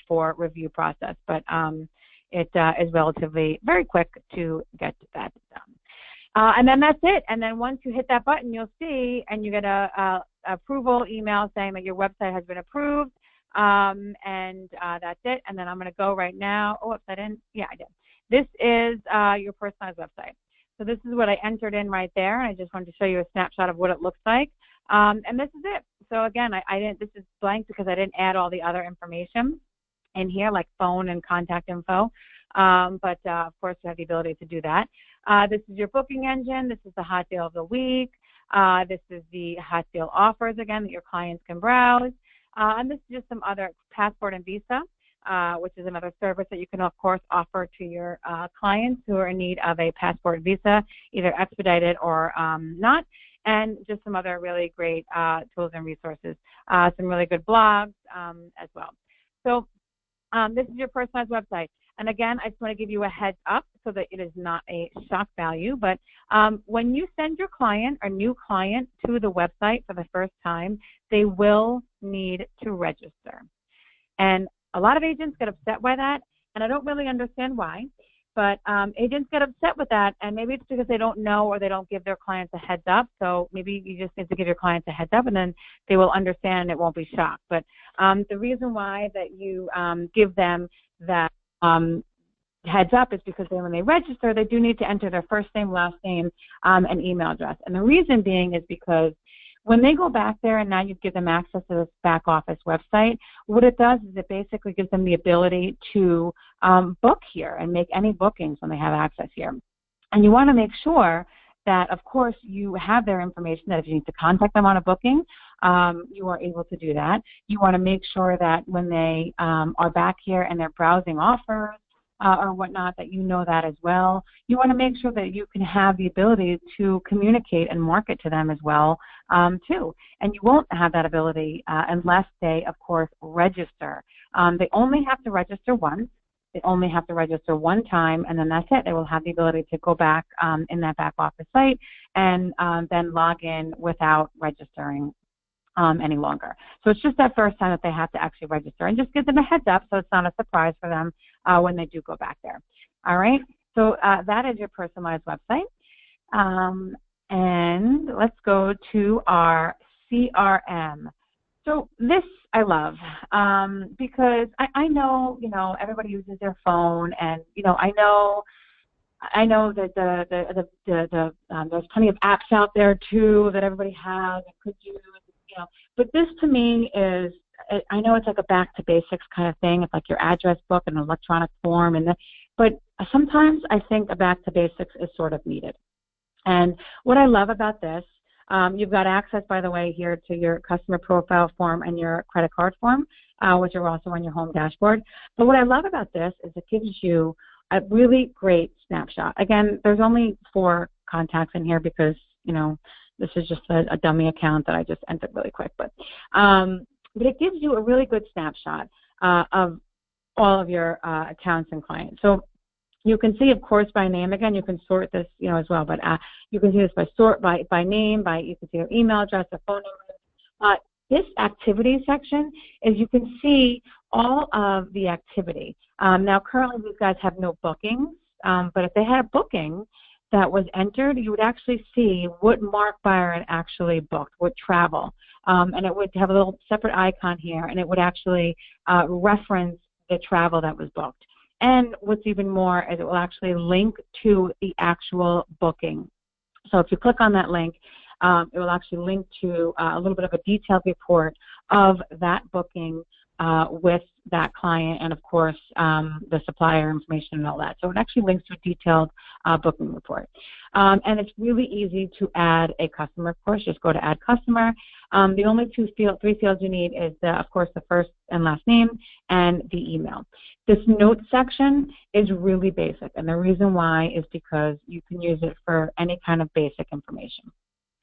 Speaker 1: for review process. But it is relatively very quick to get that done. And then that's it. And then once you hit that button, you'll see, and you get a approval email saying that your website has been approved. And that's it. And then I'm going to go right now. Oh, oops, I didn't. Yeah, I did. This is your personalized website. So this is what I entered in right there. And I just wanted to show you a snapshot of what it looks like. And this is it. So again, I didn't. This is blank because I didn't add all the other information in here, like phone and contact info. But of course, you have the ability to do that. This is your booking engine. This is the hot deal of the week. This is the hot deal offers, again, that your clients can browse. And this is just some other passport and visa, which is another service that you can, of course, offer to your clients who are in need of a passport and visa, either expedited or not, and just some other really great tools and resources, some really good blogs as well. So this is your personalized website. And again, I just want to give you a heads up so that it is not a shock value. But when you send your client, a new client, to the website for the first time, they will need to register. And a lot of agents get upset by that, and I don't really understand why. But agents get upset with that, and maybe it's because they don't know or they don't give their clients a heads up. So maybe you just need to give your clients a heads up, and then they will understand and it won't be shocked. But the reason why that you give them that heads up is because when they register, they do need to enter their first name, last name, and email address. And the reason being is because when they go back there and now you give them access to this back office website, what it does is it basically gives them the ability to book here and make any bookings when they have access here. And you want to make sure that, of course, you have their information, that if you need to contact them on a booking, you are able to do that. You want to make sure that when they are back here and they're browsing offers, or whatnot, that you know that as well. You want to make sure that you can have the ability to communicate and market to them as well, too. And you won't have that ability unless they, of course, register. They only have to register once. They only have to register one time, and then that's it. They will have the ability to go back in that back office site and then log in without registering any longer. So it's just that first time that they have to actually register, and just give them a heads up so it's not a surprise for them when they do go back there. All right, so that is your personalized website. And let's go to our CRM. So this I love because I know, everybody uses their phone, and, I know that there's plenty of apps out there too that everybody has and could use. But this to me is, I know it's like a back to basics kind of thing. It's like your address book and an electronic form, but sometimes I think a back to basics is sort of needed. And what I love about this, you've got access, by the way, here to your customer profile form and your credit card form, which are also on your home dashboard. But what I love about this is it gives you a really great snapshot. Again, there's only 4 contacts in here because, this is just a dummy account that I just entered really quick. But it gives you a really good snapshot of all of your accounts and clients. So you can see, of course, by name. Again, you can sort this, as well. But you can see this by name, you can see your email address, their phone number. This activity section is you can see all of the activity. Now, currently, these guys have no bookings. But if they had a booking that was entered, you would actually see what Mark Byron actually booked, what travel. And it would have a little separate icon here, and it would actually reference the travel that was booked. And what's even more is it will actually link to the actual booking. So if you click on that link, it will actually link to a little bit of a detailed report of that booking with that client, and of course the supplier information and all that. So it actually links to a detailed booking report. And it's really easy to add a customer, of course. Just go to add customer. The only 3 fields you need is, of course, the first and last name and the email. This notes section is really basic, and the reason why is because you can use it for any kind of basic information.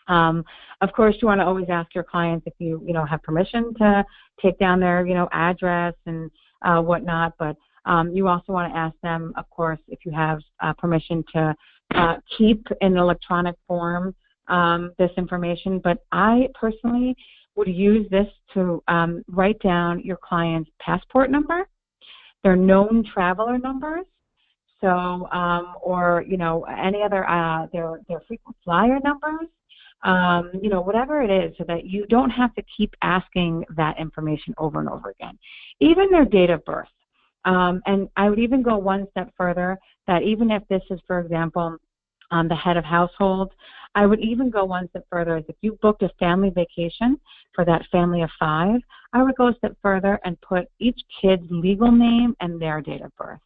Speaker 1: Of course, you want to always ask your clients if you have permission to take down their address and whatnot. But you also want to ask them, of course, if you have permission to keep in electronic form this information. But I personally would use this to write down your client's passport number, their known traveler numbers. So, or any other their frequent flyer numbers. Whatever it is, so that you don't have to keep asking that information over and over again. Even their date of birth. And I would even go one step further, that even if this is, for example, the head of household, I would even go one step further. As if you booked a family vacation for that family of 5, I would go a step further and put each kid's legal name and their date of birth.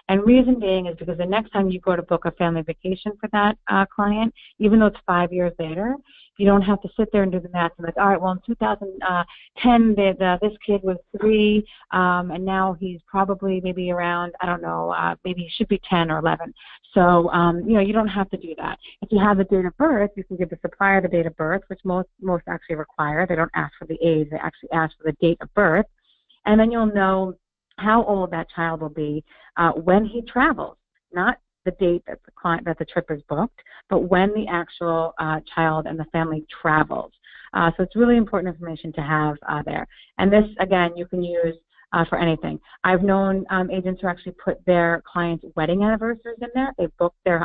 Speaker 1: And reason being is because the next time you go to book a family vacation for that client, even though it's 5 years later, you don't have to sit there and do the math and all right, well, in 2010, this kid was 3, and now he's probably maybe around, I don't know, maybe he should be 10 or 11. So, you don't have to do that. If you have the date of birth, you can give the supplier the date of birth, which most actually require. They don't ask for the age. They actually ask for the date of birth. And then you'll know how old that child will be when he travels, not the date that the trip is booked, but when the actual child and the family travels. So it's really important information to have there. And this, again, you can use for anything. I've known agents who actually put their clients' wedding anniversaries in there. They booked their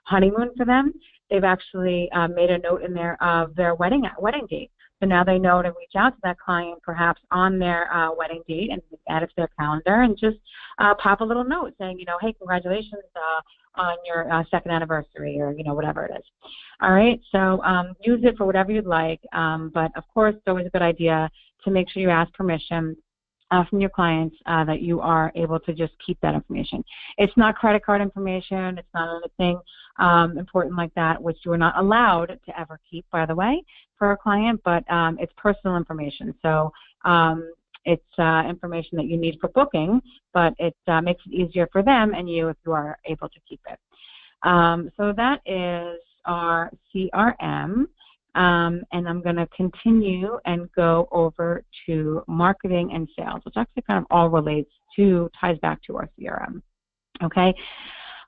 Speaker 1: honeymoon for them. They've actually made a note in there of their wedding date. So now they know to reach out to that client perhaps on their wedding date and add it to their calendar and just pop a little note saying, hey, congratulations on your second anniversary, or, whatever it is. All right, so use it for whatever you'd like, but of course it's always a good idea to make sure you ask permission from your clients that you are able to just keep that information. It's not credit card information. It's not anything important like that, which you are not allowed to ever keep, by the way, for a client, but it's personal information. So it's information that you need for booking, but it makes it easier for them and you if you are able to keep it. So that is our CRM. And I'm going to continue and go over to marketing and sales, which actually kind of all ties back to our CRM. Okay.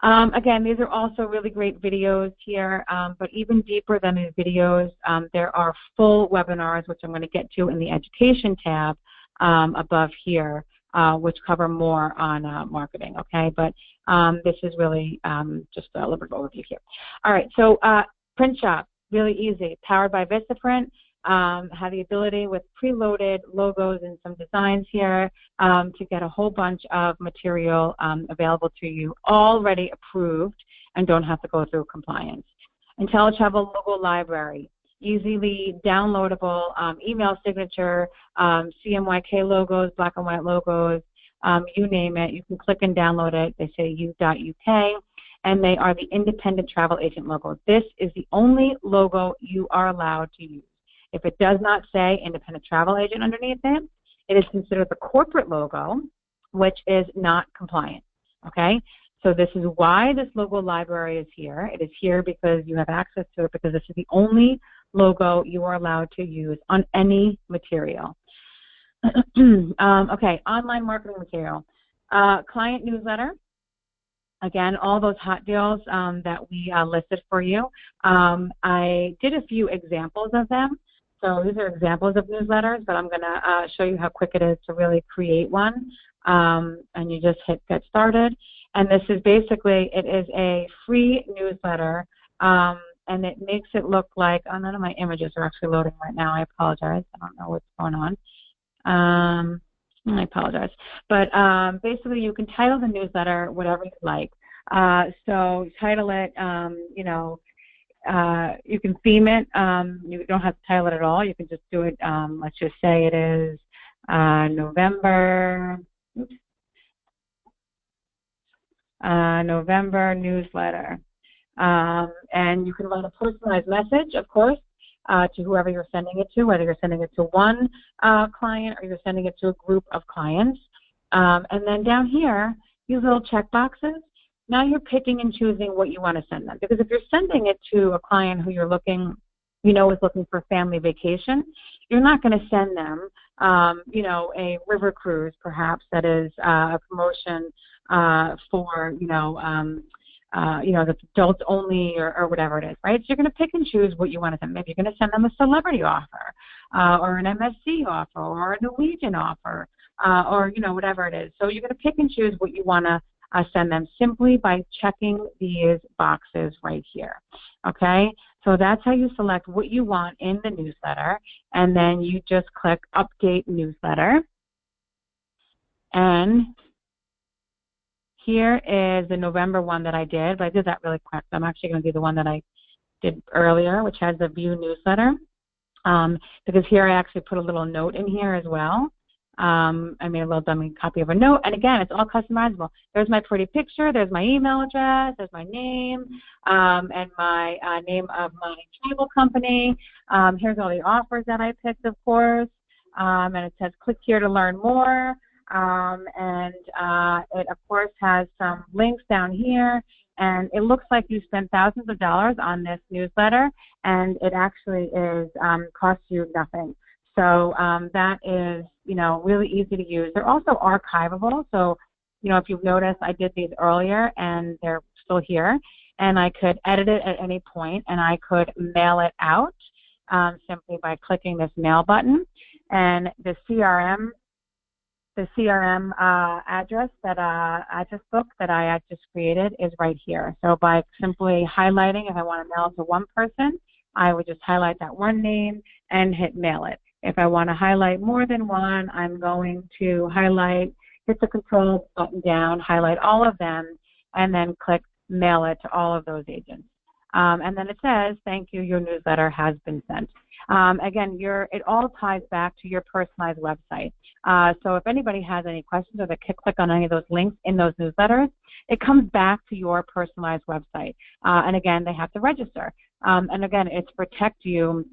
Speaker 1: Again, these are also really great videos here, but even deeper than these videos, there are full webinars, which I'm going to get to in the education tab above here, which cover more on marketing. Okay. But this is really just a little bit of overview here. All right. So print shop. Really easy, powered by VistaPrint. Have the ability with preloaded logos and some designs here to get a whole bunch of material available to you, already approved, and don't have to go through compliance. InteleTravel logo library, easily downloadable email signature, CMYK logos, black and white logos, you name it. You can click and download it. They say u.uk. And they are the independent travel agent logo. This is the only logo you are allowed to use. If it does not say independent travel agent underneath it, it is considered the corporate logo, which is not compliant, okay? So this is why this logo library is here. It is here because you have access to it, because this is the only logo you are allowed to use on any material. Okay, online marketing material. Client newsletter. Again, all those hot deals that we listed for you. I did a few examples of them. So these are examples of newsletters, but I'm going to show you how quick it is to really create one. And you just hit get started. And this is basically, it is a free newsletter, and it makes it look like, oh, none of my images are actually loading right now. I apologize. I don't know what's going on. I apologize. But basically, you can title the newsletter whatever you like. So title it, you can theme it. You don't have to title it at all. You can just do it, let's just say it is November newsletter. And you can write a personalized message, of course, to whoever you're sending it to, whether you're sending it to one client or you're sending it to a group of clients. And then down here, these little check boxes, now you're picking and choosing what you want to send them. Because if you're sending it to a client who you're looking, is looking for family vacation, you're not going to send them, a river cruise, perhaps, that is a promotion for, that's adults only or whatever it is, right? So you're going to pick and choose what you want to send. Maybe you're going to send them a celebrity offer or an MSC offer or a Norwegian offer or, whatever it is. So you're going to pick and choose what you want to send them simply by checking these boxes right here, okay? So that's how you select what you want in the newsletter, and then you just click Update Newsletter. And here is the November one that I did, but I did that really quick. So I'm actually going to do the one that I did earlier, which has the View Newsletter, because here I actually put a little note in here as well. I made a little dummy copy of a note, and again, it's all customizable. There's my pretty picture, there's my email address, there's my name, and my name of my travel company. Here's all the offers that I picked, of course, and it says click here to learn more, and it, of course, has some links down here, and it looks like you spent thousands of dollars on this newsletter, and it actually is costs you nothing. So that is, really easy to use. They're also archivable. So, if you've noticed, I did these earlier and they're still here. And I could edit it at any point, and I could mail it out simply by clicking this mail button. And the CRM the CRM address book that I just created is right here. So by simply highlighting, if I want to mail it to one person, I would just highlight that one name and hit mail it. If I want to highlight more than one, I'm going to hit the control button down, highlight all of them, and then click mail it to all of those agents. And then it says, thank you, your newsletter has been sent. Again, it all ties back to your personalized website. So if anybody has any questions or they click on any of those links in those newsletters, it comes back to your personalized website. And again, they have to register. And again, it's to protect you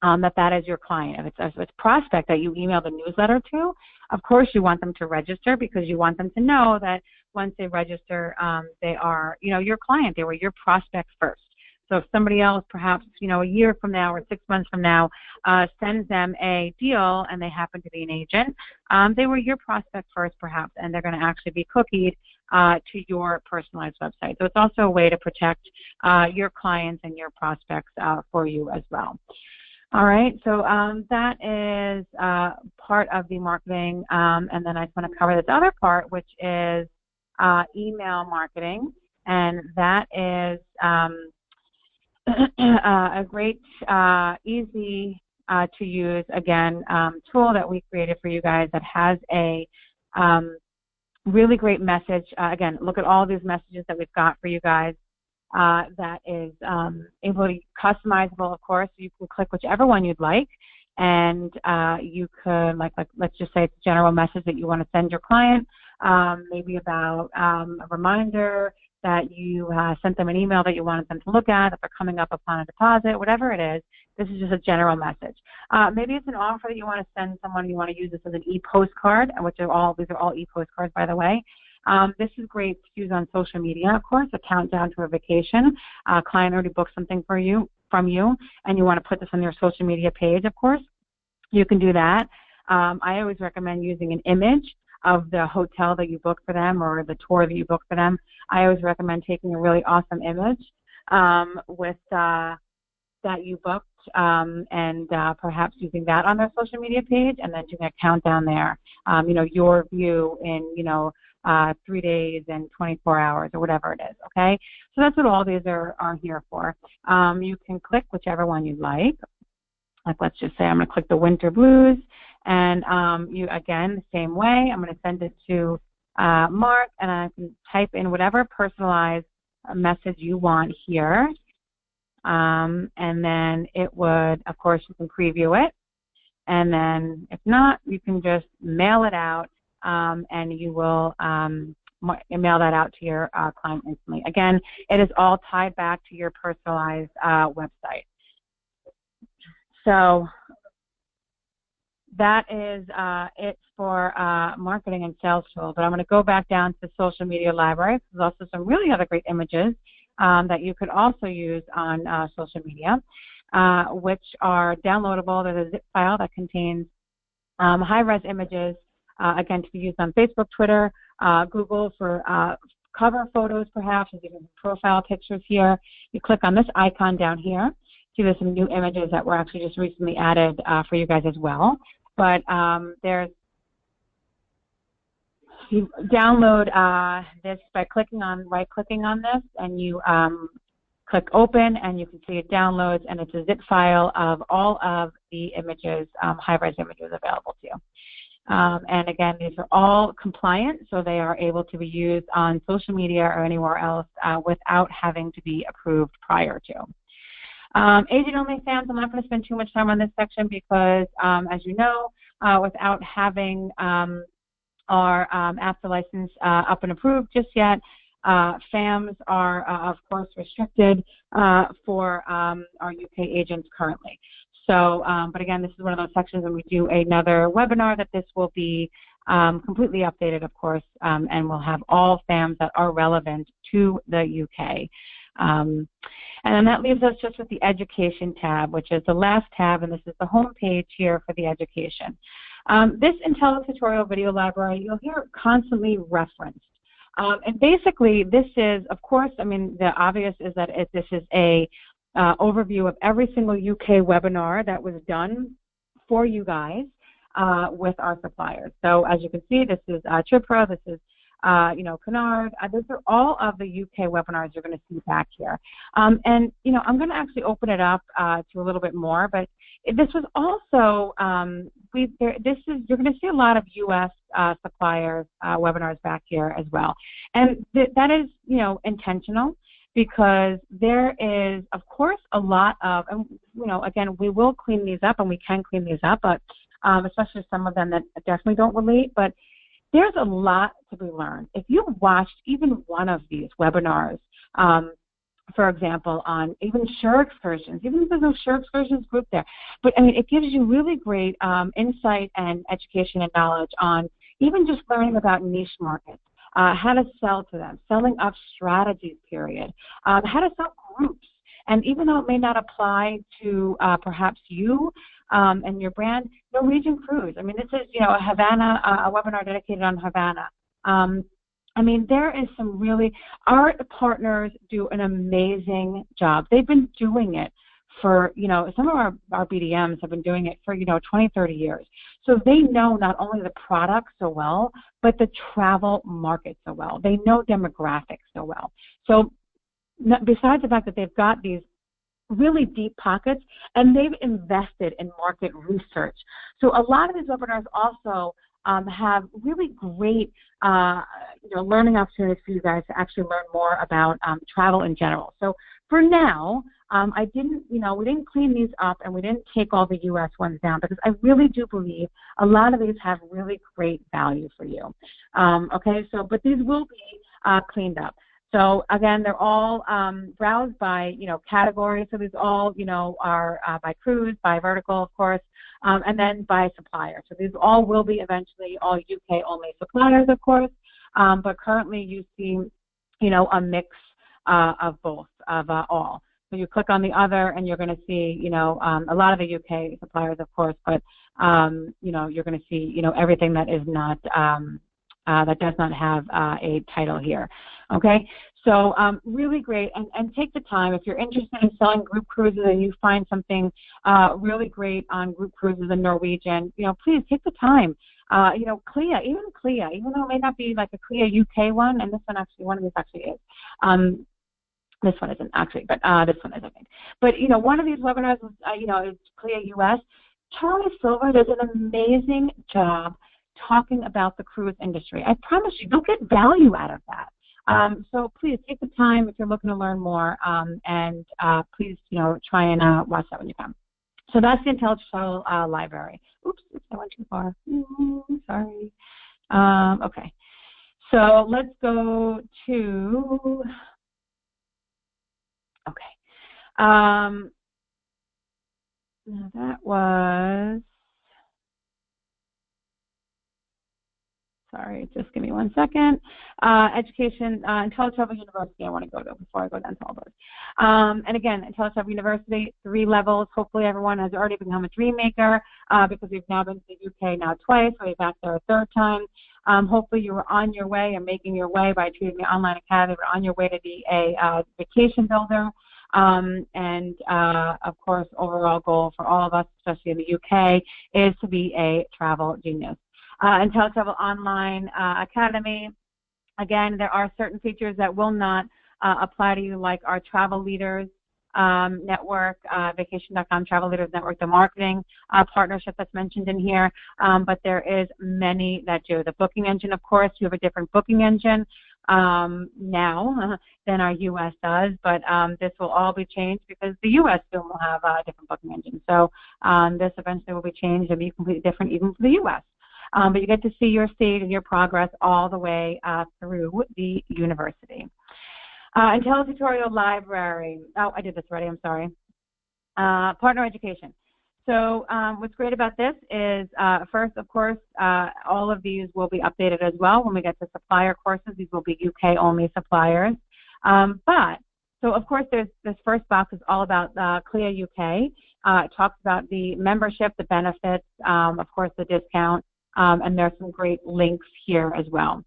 Speaker 1: that is your client. If it's prospect that you email the newsletter to, of course you want them to register because you want them to know that once they register, they are, your client. They were your prospect first. So if somebody else, perhaps, a year from now or 6 months from now, sends them a deal and they happen to be an agent, they were your prospect first, perhaps, and they're going to actually be cookied to your personalized website. So it's also a way to protect your clients and your prospects for you as well. All right, so that is part of the marketing, and then I just want to cover this other part, which is email marketing, and that is a great, easy to use, again, tool that we created for you guys that has a really great message. Again, look at all these messages that we've got for you guys that is able to be customizable, of course. You can click whichever one you'd like, and you could, let's just say it's a general message that you want to send your client, maybe about a reminder that you sent them an email that you wanted them to look at, if they're coming up upon a deposit, whatever it is. This is just a general message. Maybe it's an offer that you want to send someone. You want to use this as an e-postcard, these are all e-postcards, by the way. This is great to use on social media, of course, a countdown to a vacation. A client already booked something from you, and you want to put this on your social media page, of course. You can do that. I always recommend using an image of the hotel that you booked for them or the tour that you booked for them. I always recommend taking a really awesome image with that you booked and perhaps using that on their social media page and then doing a countdown there, your view in, 3 days and 24 hours or whatever it is, okay? So that's what all these are here for. You can click whichever one you'd like. Like, let's just say I'm going to click the Winter Blues, and again, the same way, I'm going to send it to Mark, and I can type in whatever personalized message you want here, and then it would, of course, you can preview it, and then if not, you can just mail it out, and you will mail that out to your client instantly. Again, it is all tied back to your personalized website. So that is it for marketing and sales tool. But I'm going to go back down to the social media library. There's also some really other great images that you could also use on social media, which are downloadable. There's a zip file that contains high-res images, again, to be used on Facebook, Twitter, Google for cover photos, perhaps. There's even profile pictures here. You click on this icon down here. See, there's some new images that were actually just recently added for you guys as well. But you download this by right-clicking on this, and you click open, and you can see it downloads, and it's a zip file of all of the images, high-res images available to you. And again, these are all compliant, so they are able to be used on social media or anywhere else without having to be approved prior to. Agent-only SAMs, I'm not going to spend too much time on this section because, as you know, without having our ABTA license up and approved just yet, FAMs are, of course, restricted for our UK agents currently. So, but again, this is one of those sections when we do another webinar that this will be completely updated, of course, and we'll have all FAMs that are relevant to the UK. And then that leaves us just with the education tab, which is the last tab, and this is the home page here for the education. This InteleTutorial video library, you'll hear it constantly referenced. And basically, this is, of course, I mean, the obvious is that this is a overview of every single UK webinar that was done for you guys. with our suppliers. So as you can see, this is Tripro, this is Kennard. Those are all of the UK webinars you're going to see back here. And, I'm going to actually open it up to a little bit more, but this was also, you're going to see a lot of US suppliers webinars back here as well. And that is, intentional, because there is, of course, a lot of, and, again, we will clean these up and we can clean these up, but especially some of them that definitely don't relate, but there's a lot to be learned. If you watched even one of these webinars, for example, on even shore excursions, even if there's no shore excursions group there, but it gives you really great insight and education and knowledge on even just learning about niche markets, how to sell to them, selling up strategies, period, how to sell groups. And even though it may not apply to perhaps you and your brand, Norwegian Cruise. This is, a Havana, a webinar dedicated on Havana. There is some really, our partners do an amazing job. They've been doing it for, some of our BDMs have been doing it for, 20, 30 years. So they know not only the product so well, but the travel market so well. They know demographics so well. So besides the fact that they've got these really deep pockets, and they've invested in market research. So a lot of these webinars also have really great learning opportunities for you guys to actually learn more about travel in general. So for now, we didn't clean these up and we didn't take all the U.S. ones down, because I really do believe a lot of these have really great value for you. But these will be cleaned up. So again, they're all browsed by, category. So these all, are by cruise, by vertical, of course, and then by supplier. So these all will be eventually all UK only suppliers, of course. But currently you see, a mix of both, of all. So you click on the other and you're going to see, a lot of the UK suppliers, of course, but, you're going to see, everything that is not, that does not have a title here. Okay, so really great, and take the time if you're interested in selling group cruises and you find something really great on group cruises in Norwegian. Please take the time. CLIA, even though it may not be like a CLIA UK one, and this one actually, one of these actually is. This one isn't actually, but this one is, I think. But one of these webinars is, is CLIA US. Charlie Silver does an amazing job talking about the cruise industry. I promise you'll get value out of that. So please take the time if you're looking to learn more, and please, try and watch that when you come. So that's the InteleTravel library. Oops, I went too far. Sorry. Okay. So let's go to, okay. That was, sorry, just give me 1 second. Education, InteleTravel University, I want to go to before I go down to all those. And again, InteleTravel University, 3 levels. Hopefully everyone has already become a dream maker because we've now been to the UK now twice, so we're back there a 3rd time. Hopefully you were on your way and making your way by choosing the online academy. We're on your way to be a vacation builder. Of course, overall goal for all of us, especially in the UK, is to be a travel genius. InteleTravel Online Academy, again, there are certain features that will not apply to you, like our Travel Leaders Network, Vacation.com Travel Leaders Network, the marketing partnership that's mentioned in here, but there is many that do. The booking engine, of course, you have a different booking engine now than our U.S. does, but this will all be changed because the U.S. still will have a different booking engine. So this eventually will be changed and be completely different even for the U.S. But you get to see your stage and your progress all the way through the university. InteleTutorial Library. Oh, I did this already. I'm sorry. Partner education. So what's great about this is, first, of course, all of these will be updated as well when we get to supplier courses. These will be UK-only suppliers. So, of course, this first box is all about CLIA UK. It talks about the membership, the benefits, of course, the discount, and there's some great links here as well.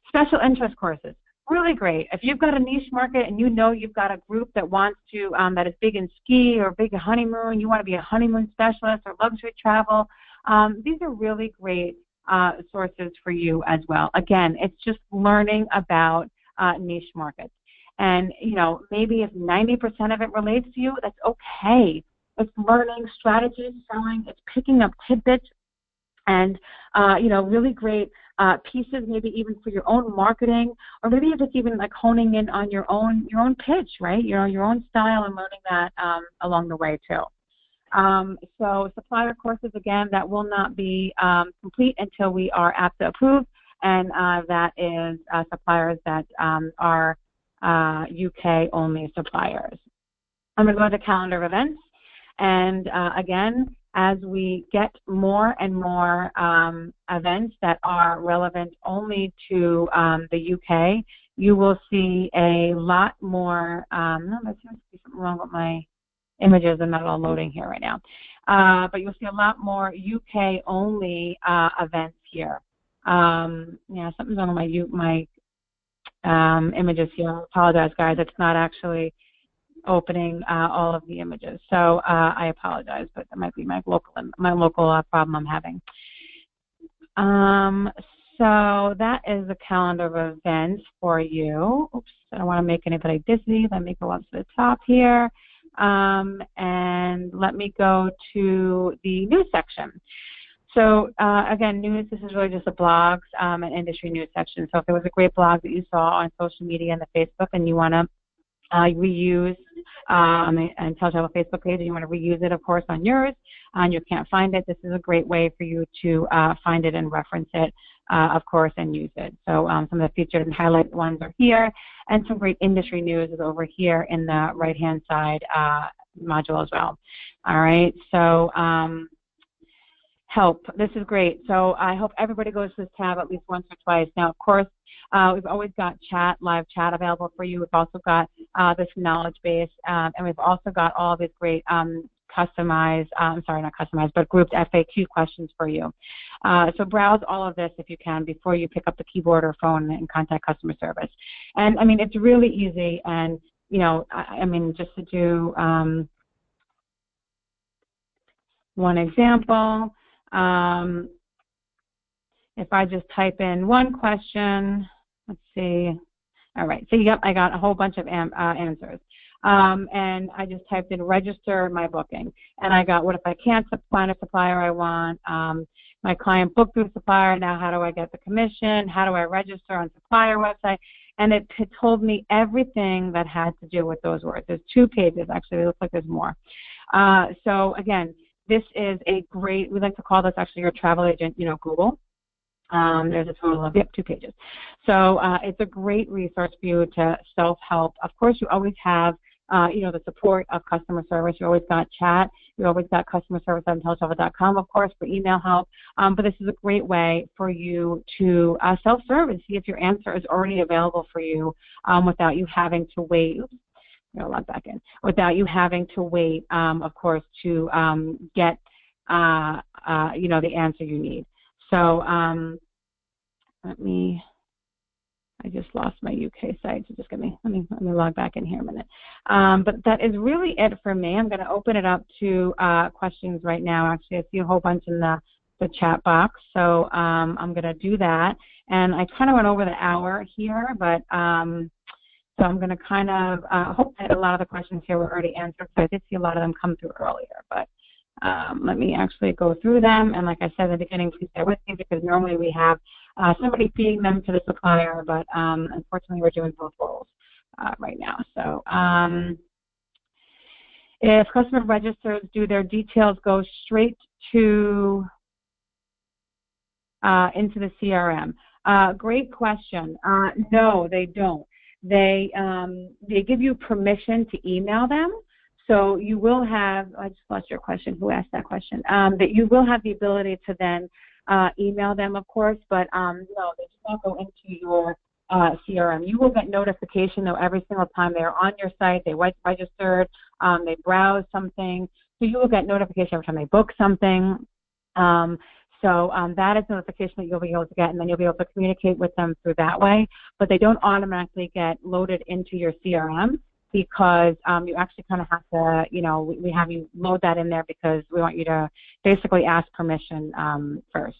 Speaker 1: Special interest courses. Really great. If you've got a niche market and you've got a group that wants to, that is big in ski or big in honeymoon, you want to be a honeymoon specialist or luxury travel, these are really great sources for you as well. Again, it's just learning about niche markets. And, maybe if 90% of it relates to you, that's okay. It's learning strategies, selling, it's picking up tidbits and, really great pieces, maybe even for your own marketing, or maybe if it's even like honing in on your own pitch, right? Your own style, and learning that along the way too. So supplier courses, again, that will not be complete until we are ABTA approved, and that is suppliers that are UK only suppliers. I'm going to go to calendar of events, and again, as we get more and more events that are relevant only to the UK, you will see a lot more. No, there seems to be something wrong with my images. I'm not all loading here right now. But you'll see a lot more UK only events here. Yeah, something's wrong with my images here. I apologize, guys. It's not actually opening all of the images, so I apologize, but that might be my local problem I'm having. So that is the calendar of events for you. Oops, I don't want to make anybody dizzy. Let me go up to the top here, and let me go to the news section. So again, news, this is really just the blogs and industry news section. So if there was a great blog that you saw on social media and the Facebook, and you want to reuse on the InteleTravel Facebook page, and you want to reuse it, of course, on yours, and you can't find it, this is a great way for you to find it and reference it, of course, and use it. So some of the featured and highlight ones are here, and some great industry news is over here in the right-hand side module as well. All right, so help. This is great. So I hope everybody goes to this tab at least once or twice. Now, of course, we've always got live chat available for you. We've also got this knowledge base, and we've also got all these great customized, sorry, not customized, but grouped FAQ questions for you. So browse all of this if you can before you pick up the keyboard or phone and contact customer service. And, I mean, it's really easy. And, I mean, just to do one example, if I just type in one question, let's see. All right, so yep, I got a whole bunch of answers. And I just typed in register my booking. And I got, what if I can't find a supplier I want? My client booked through a supplier, now how do I get the commission? How do I register on supplier website? And it told me everything that had to do with those words. There's 2 pages, actually, it looks like there's more. So again, this is a great, we like to call this actually your travel agent, Google. There's a total of 2 pages. So it's a great resource for you to self-help. Of course, you always have, the support of customer service. You always got chat. You always got customer service at InteleTravel.com, of course, for email help. But this is a great way for you to self-serve and see if your answer is already available for you without you having to wait. Oops. Log back in, without you having to wait, of course, to get, the answer you need. So I just lost my UK site, so just let me log back in here a minute. But that is really it for me. I'm going to open it up to questions right now. Actually, I see a whole bunch in the chat box, so I'm going to do that. And I kind of went over the hour here, but so I'm going to kind of hope that a lot of the questions here were already answered. So I did see a lot of them come through earlier, but let me actually go through them. And like I said at the beginning, please bear with me because normally we have somebody feeding them to the supplier, but unfortunately we're doing both roles right now. So if customer registers, do their details go straight to into the CRM? Great question. No, they don't. They give you permission to email them. So you will have, I just lost your question, who asked that question, that you will have the ability to then email them, of course, but no, they do not go into your CRM. You will get notification, though, every single time they are on your site, they registered, they browse something, so you will get notification every time they book something. So that is notification that you'll be able to get, and then you'll be able to communicate with them through that way, but they don't automatically get loaded into your CRM. because you actually kind of have to, we have you load that in there because we want you to basically ask permission first.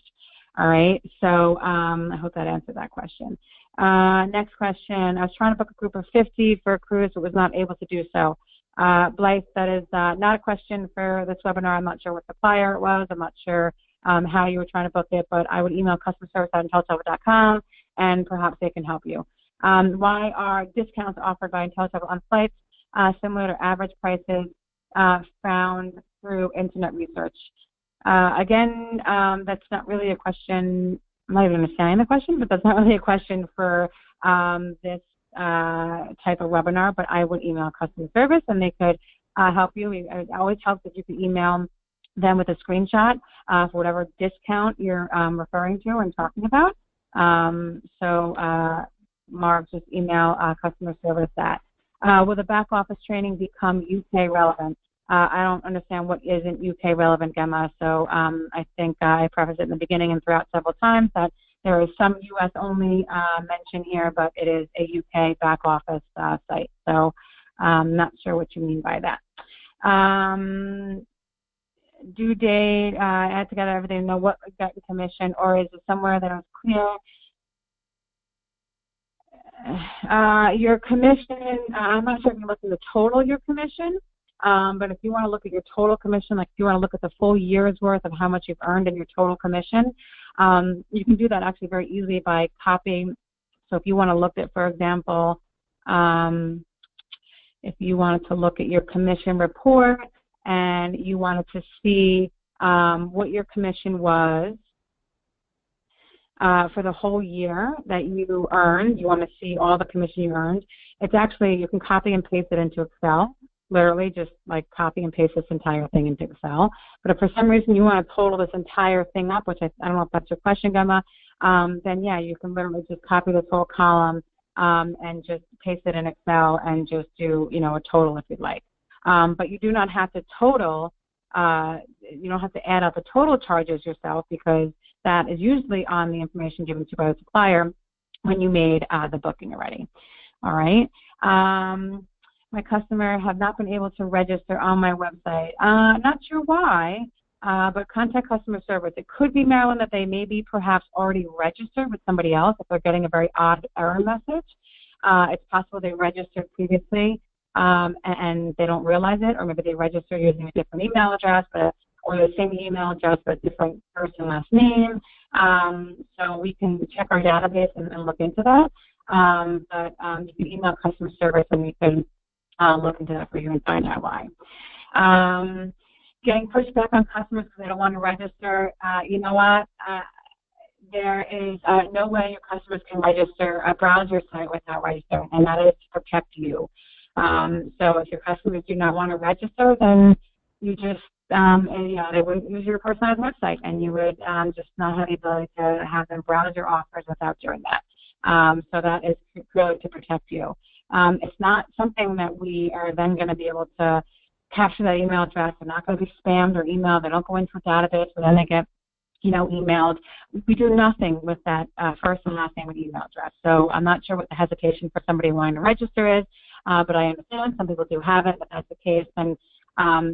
Speaker 1: All right, so I hope that answered that question. Next question, I was trying to book a group of 50 for a cruise, but was not able to do so. Blythe, that is not a question for this webinar. I'm not sure what supplier it was. I'm not sure how you were trying to book it, but I would email customerservice@InteleTravel.com and perhaps they can help you. Why are discounts offered by InteleTravel on flights similar to average prices found through internet research? Again, that's not really a question. I'm not even understanding the question, but that's not really a question for this type of webinar, but I would email customer service and they could help you. It always helps if you could email them with a screenshot for whatever discount you're referring to and talking about. Mark, just email customer service that. Will the back office training become UK relevant? I don't understand what isn't UK relevant, Gemma, so I think I prefaced it in the beginning and throughout several times that there is some US only mention here, but it is a UK back office site, so I'm not sure what you mean by that. Due date, add together everything, know what got the commission, or is it somewhere that was clear? Your commission, I'm not sure if you're looking at the total your commission, but if you want to look at your total commission, like if you want to look at the full year's worth of how much you've earned in your total commission, you can do that actually very easily by copying. So if you want to look at, for example, if you wanted to look at your commission report and you wanted to see what your commission was for the whole year that you earned, you want to see all the commission you earned, it's actually, you can copy and paste it into Excel. Literally just like copy and paste this entire thing into Excel. But if for some reason you want to total this entire thing up, which I don't know if that's your question, Gemma, then yeah, you can literally just copy this whole column and just paste it in Excel and just do, a total if you'd like. But you do not have to total, you don't have to add up the total charges yourself because that is usually on the information given to you by the supplier when you made the booking already. All right. My customer have not been able to register on my website. Not sure why, but contact customer service. It could be, Marilyn, that they may be perhaps already registered with somebody else if they're getting a very odd error message. It's possible they registered previously and they don't realize it, or maybe they registered using a different email address, or the same email address but different first and last name. So we can check our database and look into that. But you can email customer service and we can look into that for you and find out why. Getting pushback on customers because they don't want to register. You know what? There is no way your customers can register a browser site without registering, and that is to protect you. So if your customers do not want to register, then you just, they wouldn't use your personalized website, and you would just not have the ability to have them browse your offers without doing that. So that is really to protect you. It's not something that we are then going to be able to capture that email address. They're not going to be spammed or emailed. They don't go into a database, but then they get, emailed. We do nothing with that first and last name and email address. So I'm not sure what the hesitation for somebody wanting to register is, but I understand some people do have it. If that's the case, then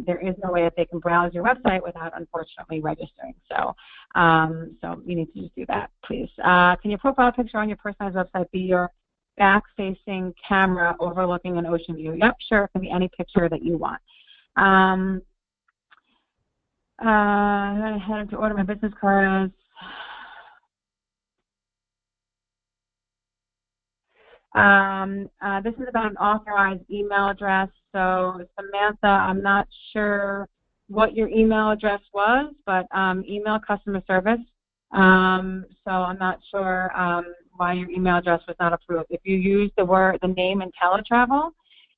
Speaker 1: there is no way that they can browse your website without, unfortunately, registering. So, so you need to just do that, please. Can your profile picture on your personalized website be your back-facing camera overlooking an ocean view? Yep, sure. It can be any picture that you want. I had to order my business cards. This is about an authorized email address. So, Samantha, I'm not sure what your email address was, but email customer service. So I'm not sure why your email address was not approved. If you use the name InteleTravel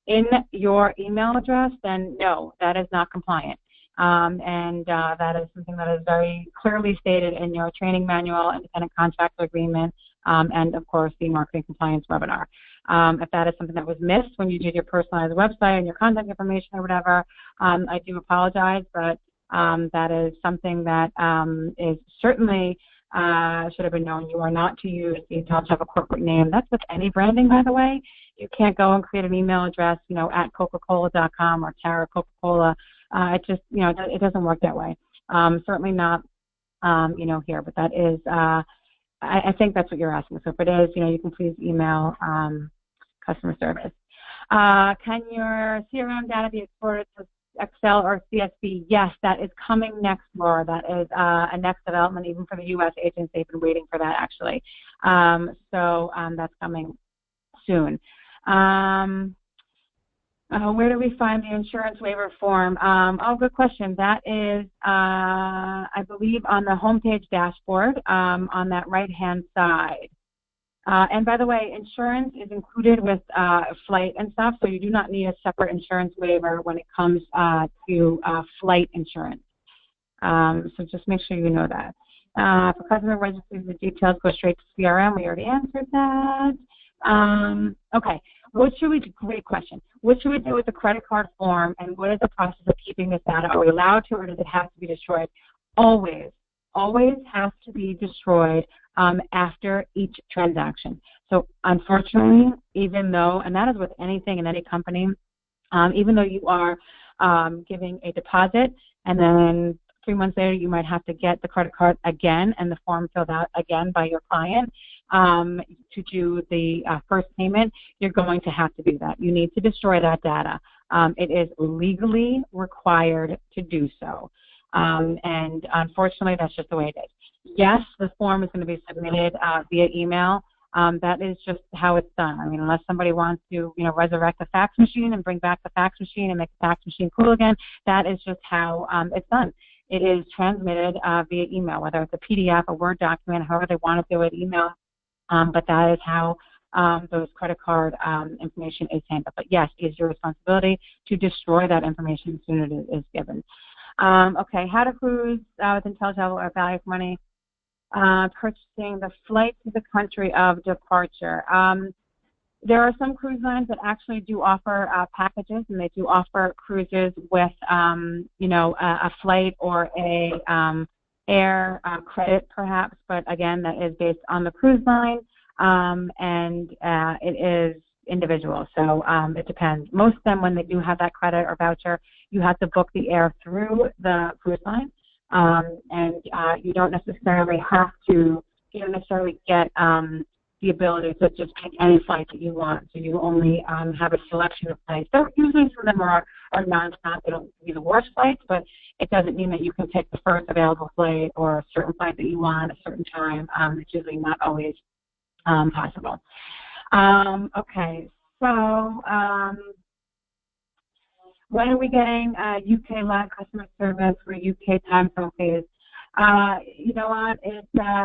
Speaker 1: in your email address, then no, that is not compliant. And that is something that is very clearly stated in your training manual, independent contractor agreement, and of course the marketing compliance webinar. If that is something that was missed when you did your personalized website and your contact information or whatever, I do apologize, but that is something that is certainly should have been known. You are not to use the InteleTravel corporate name. That's with any branding, by the way. You can't go and create an email address, at Coca-Cola.com or Tara Coca-Cola. It just, it doesn't work that way. Certainly not, here, but that is, I think that's what you're asking. So if it is, you can please email customer service. Can your CRM data be exported to Excel or CSV? Yes, that is coming next, Laura. That is a next development, even for the U.S. agents. They've been waiting for that, actually. So that's coming soon. Where do we find the insurance waiver form? Good question. That is, I believe, on the homepage dashboard on that right-hand side. And by the way, insurance is included with flight and stuff, so you do not need a separate insurance waiver when it comes to flight insurance. So just make sure you know that. For customer registries, the details go straight to CRM. We already answered that. Okay. Great question. What should we do with the credit card form, and what is the process of keeping this data? Are we allowed to, or does it have to be destroyed? Always has to be destroyed after each transaction. So unfortunately, even though, and that is with anything in any company, even though you are giving a deposit and then 3 months later you might have to get the credit card again and the form filled out again by your client to do the first payment, you're going to have to do that. You need to destroy that data. It is legally required to do so. And unfortunately, that's just the way it is. Yes, the form is going to be submitted via email. That is just how it's done. I mean, unless somebody wants to, resurrect the fax machine and bring back the fax machine and make the fax machine cool again, that is just how it's done. It is transmitted via email, whether it's a PDF, a Word document, however they want to do it, email. But that is how those credit card information is handled. But yes, it is your responsibility to destroy that information as soon as it is given. Okay, how to cruise with InteleTravel or value for money. Purchasing the flight to the country of departure. There are some cruise lines that actually do offer packages, and they do offer cruises with, a flight or a air credit, perhaps. But again, that is based on the cruise line, and it is individual. So it depends. Most of them, when they do have that credit or voucher, you have to book the air through the cruise line. And you don't necessarily get the ability to just pick any flight that you want. So you only have a selection of flights. So usually some of them are nonstop. They don't be the worst flights, but it doesn't mean that you can pick the first available flight or a certain flight that you want at a certain time. It's usually not always possible. Okay, so when are we getting UK live customer service for UK time zone, please? You know what? Our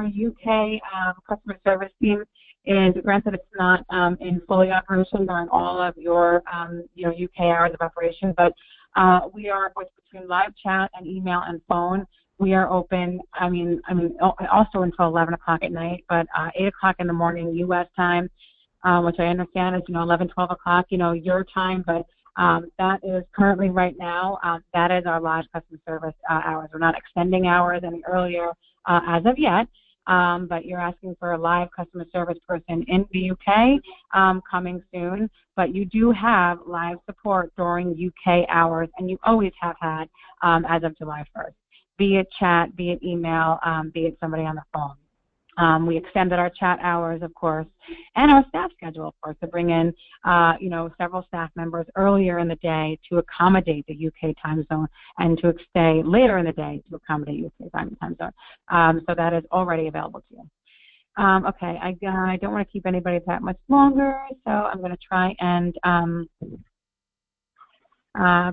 Speaker 1: UK customer service team is, granted it's not in fully operation during all of your UK hours of operation, but we are between live chat and email and phone. We are open. Also until 11 o'clock at night, but 8 o'clock in the morning U.S. time, which I understand is 11, 12 o'clock, your time, but that is currently right now, that is our live customer service hours. We're not extending hours any earlier as of yet, but you're asking for a live customer service person in the UK coming soon, but you do have live support during UK hours, and you always have had as of July 1st, be it chat, be it email, be it somebody on the phone. We extended our chat hours, of course, and our staff schedule, of course, to bring in, several staff members earlier in the day to accommodate the UK time zone, and to stay later in the day to accommodate UK time zone. So that is already available to you. Okay, I don't want to keep anybody that much longer, so I'm going to try and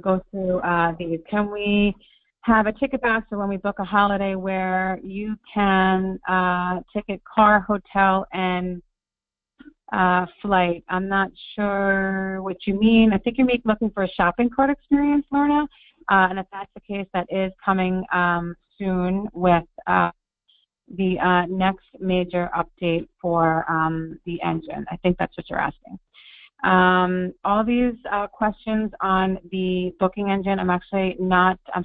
Speaker 1: go through these. Can we have a ticket box for when we book a holiday where you can ticket car, hotel, and flight? I'm not sure what you mean. I think you're looking for a shopping cart experience, Lorna. And if that's the case, that is coming soon with the next major update for the engine. I think that's what you're asking. All these questions on the booking engine, I'm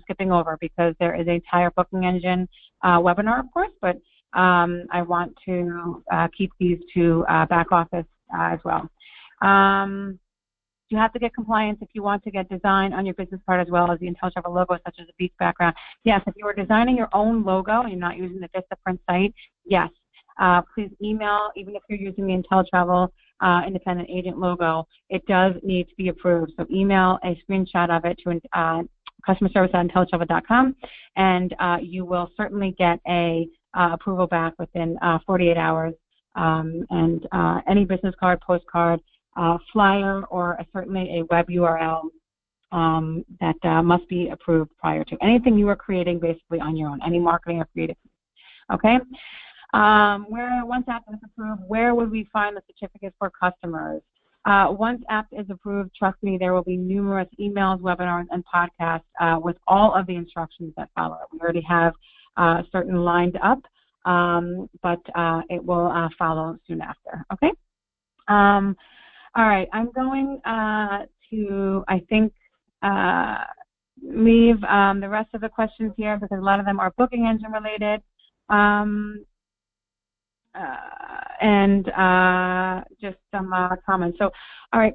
Speaker 1: skipping over, because there is a entire booking engine webinar, of course, but I want to keep these to back office as well. You have to get compliance if you want to get design on your business card as well as the InteleTravel logo, such as a beach background. Yes, if you are designing your own logo and you're not using the VistaPrint site, yes, please email, even if you're using the InteleTravel independent agent logo, it does need to be approved. So email a screenshot of it to customer service at InteleTravel.com, and you will certainly get a approval back within 48 hours. And any business card, postcard, flyer, or certainly a web URL that must be approved prior to anything you are creating basically on your own, any marketing or creative. Okay? Once app is approved, where would we find the certificates for customers? Once app is approved, trust me, there will be numerous emails, webinars, and podcasts with all of the instructions that follow. We already have certain lined up, but it will follow soon after. Okay? All right, I'm going to, I think, leave the rest of the questions here because a lot of them are booking engine related. And just some comments. So, all right,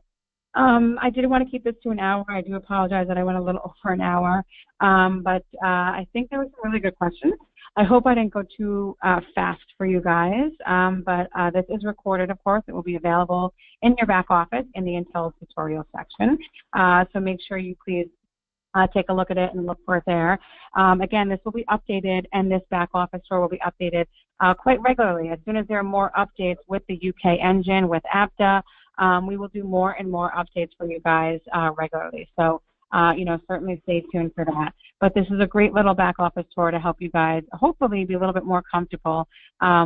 Speaker 1: I did want to keep this to an hour. I do apologize that I went a little over an hour, but I think there were some really good questions. I hope I didn't go too fast for you guys, but this is recorded, of course. It will be available in your back office in the Intel tutorial section. So make sure you please take a look at it and look for it there. Again, this will be updated, and this back office store will be updated quite regularly. As soon as there are more updates with the UK engine, with ABTA, we will do more and more updates for you guys regularly. So, you know, certainly stay tuned for that. But this is a great little back office tour to help you guys hopefully be a little bit more comfortable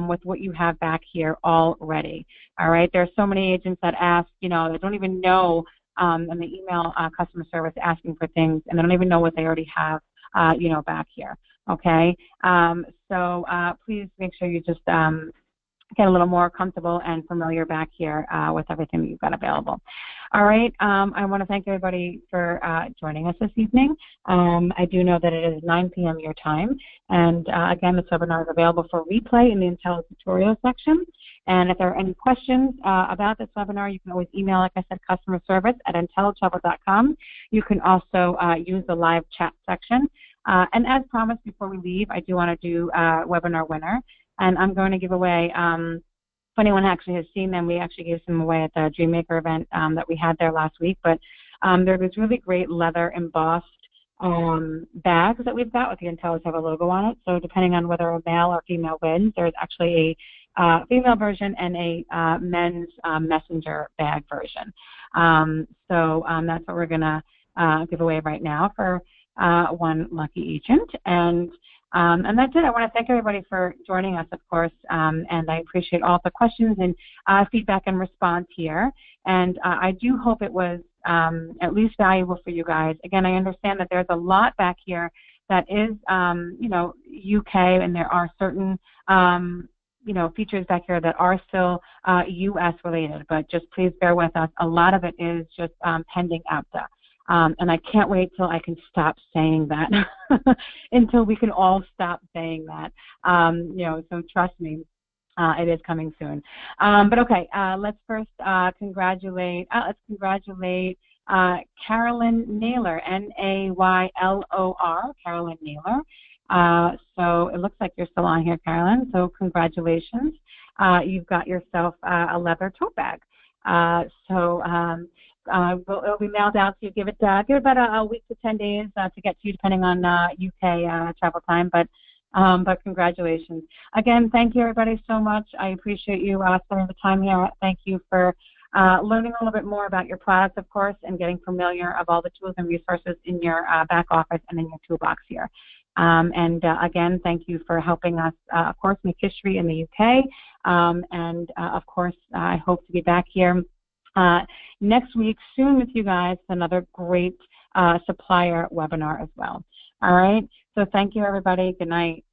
Speaker 1: with what you have back here already. All right, there are so many agents that ask, you know, they don't even know, and they email customer service asking for things, and they don't even know what they already have, you know, back here. Okay, so please make sure you just get a little more comfortable and familiar back here with everything that you've got available. All right, I want to thank everybody for joining us this evening. I do know that it is 9 p.m. your time, and again, this webinar is available for replay in the Intel tutorial section. And if there are any questions about this webinar, you can always email, like I said, customer service at InteleTravel.com. You can also use the live chat section. And as promised, before we leave, I do want to do a webinar winner. And I'm going to give away, if anyone actually has seen them, we actually gave some away at the Dreammaker event that we had there last week. But there was really great leather embossed bags that we've got with the InteleTravel logo on it. So depending on whether a male or female wins, there's actually a female version and a men's messenger bag version. So that's what we're going to give away right now for one lucky agent. And that's it. I want to thank everybody for joining us, of course, and I appreciate all the questions and feedback and response here. And I do hope it was at least valuable for you guys. Again, I understand that there's a lot back here that is, you know, UK, and there are certain, you know, features back here that are still US related, but just please bear with us. A lot of it is just pending ABTA. And I can't wait till I can stop saying that, until we can all stop saying that. You know, so trust me, it is coming soon. But okay, let's first congratulate Carolyn Naylor, Naylor, Carolyn Naylor. So it looks like you're still on here, Carolyn. So congratulations. You've got yourself a leather tote bag. It'll be mailed out to you. Give it about a week to 10 days to get to you, depending on UK travel time. But congratulations again. Thank you, everybody, so much. I appreciate you spending the time here. Thank you for learning a little bit more about your product, of course, and getting familiar of all the tools and resources in your back office and in your toolbox here. Again, thank you for helping us, of course, make history in the UK. Of course, I hope to be back here next week soon with you guys. Another great supplier webinar as well. All right. So thank you, everybody. Good night.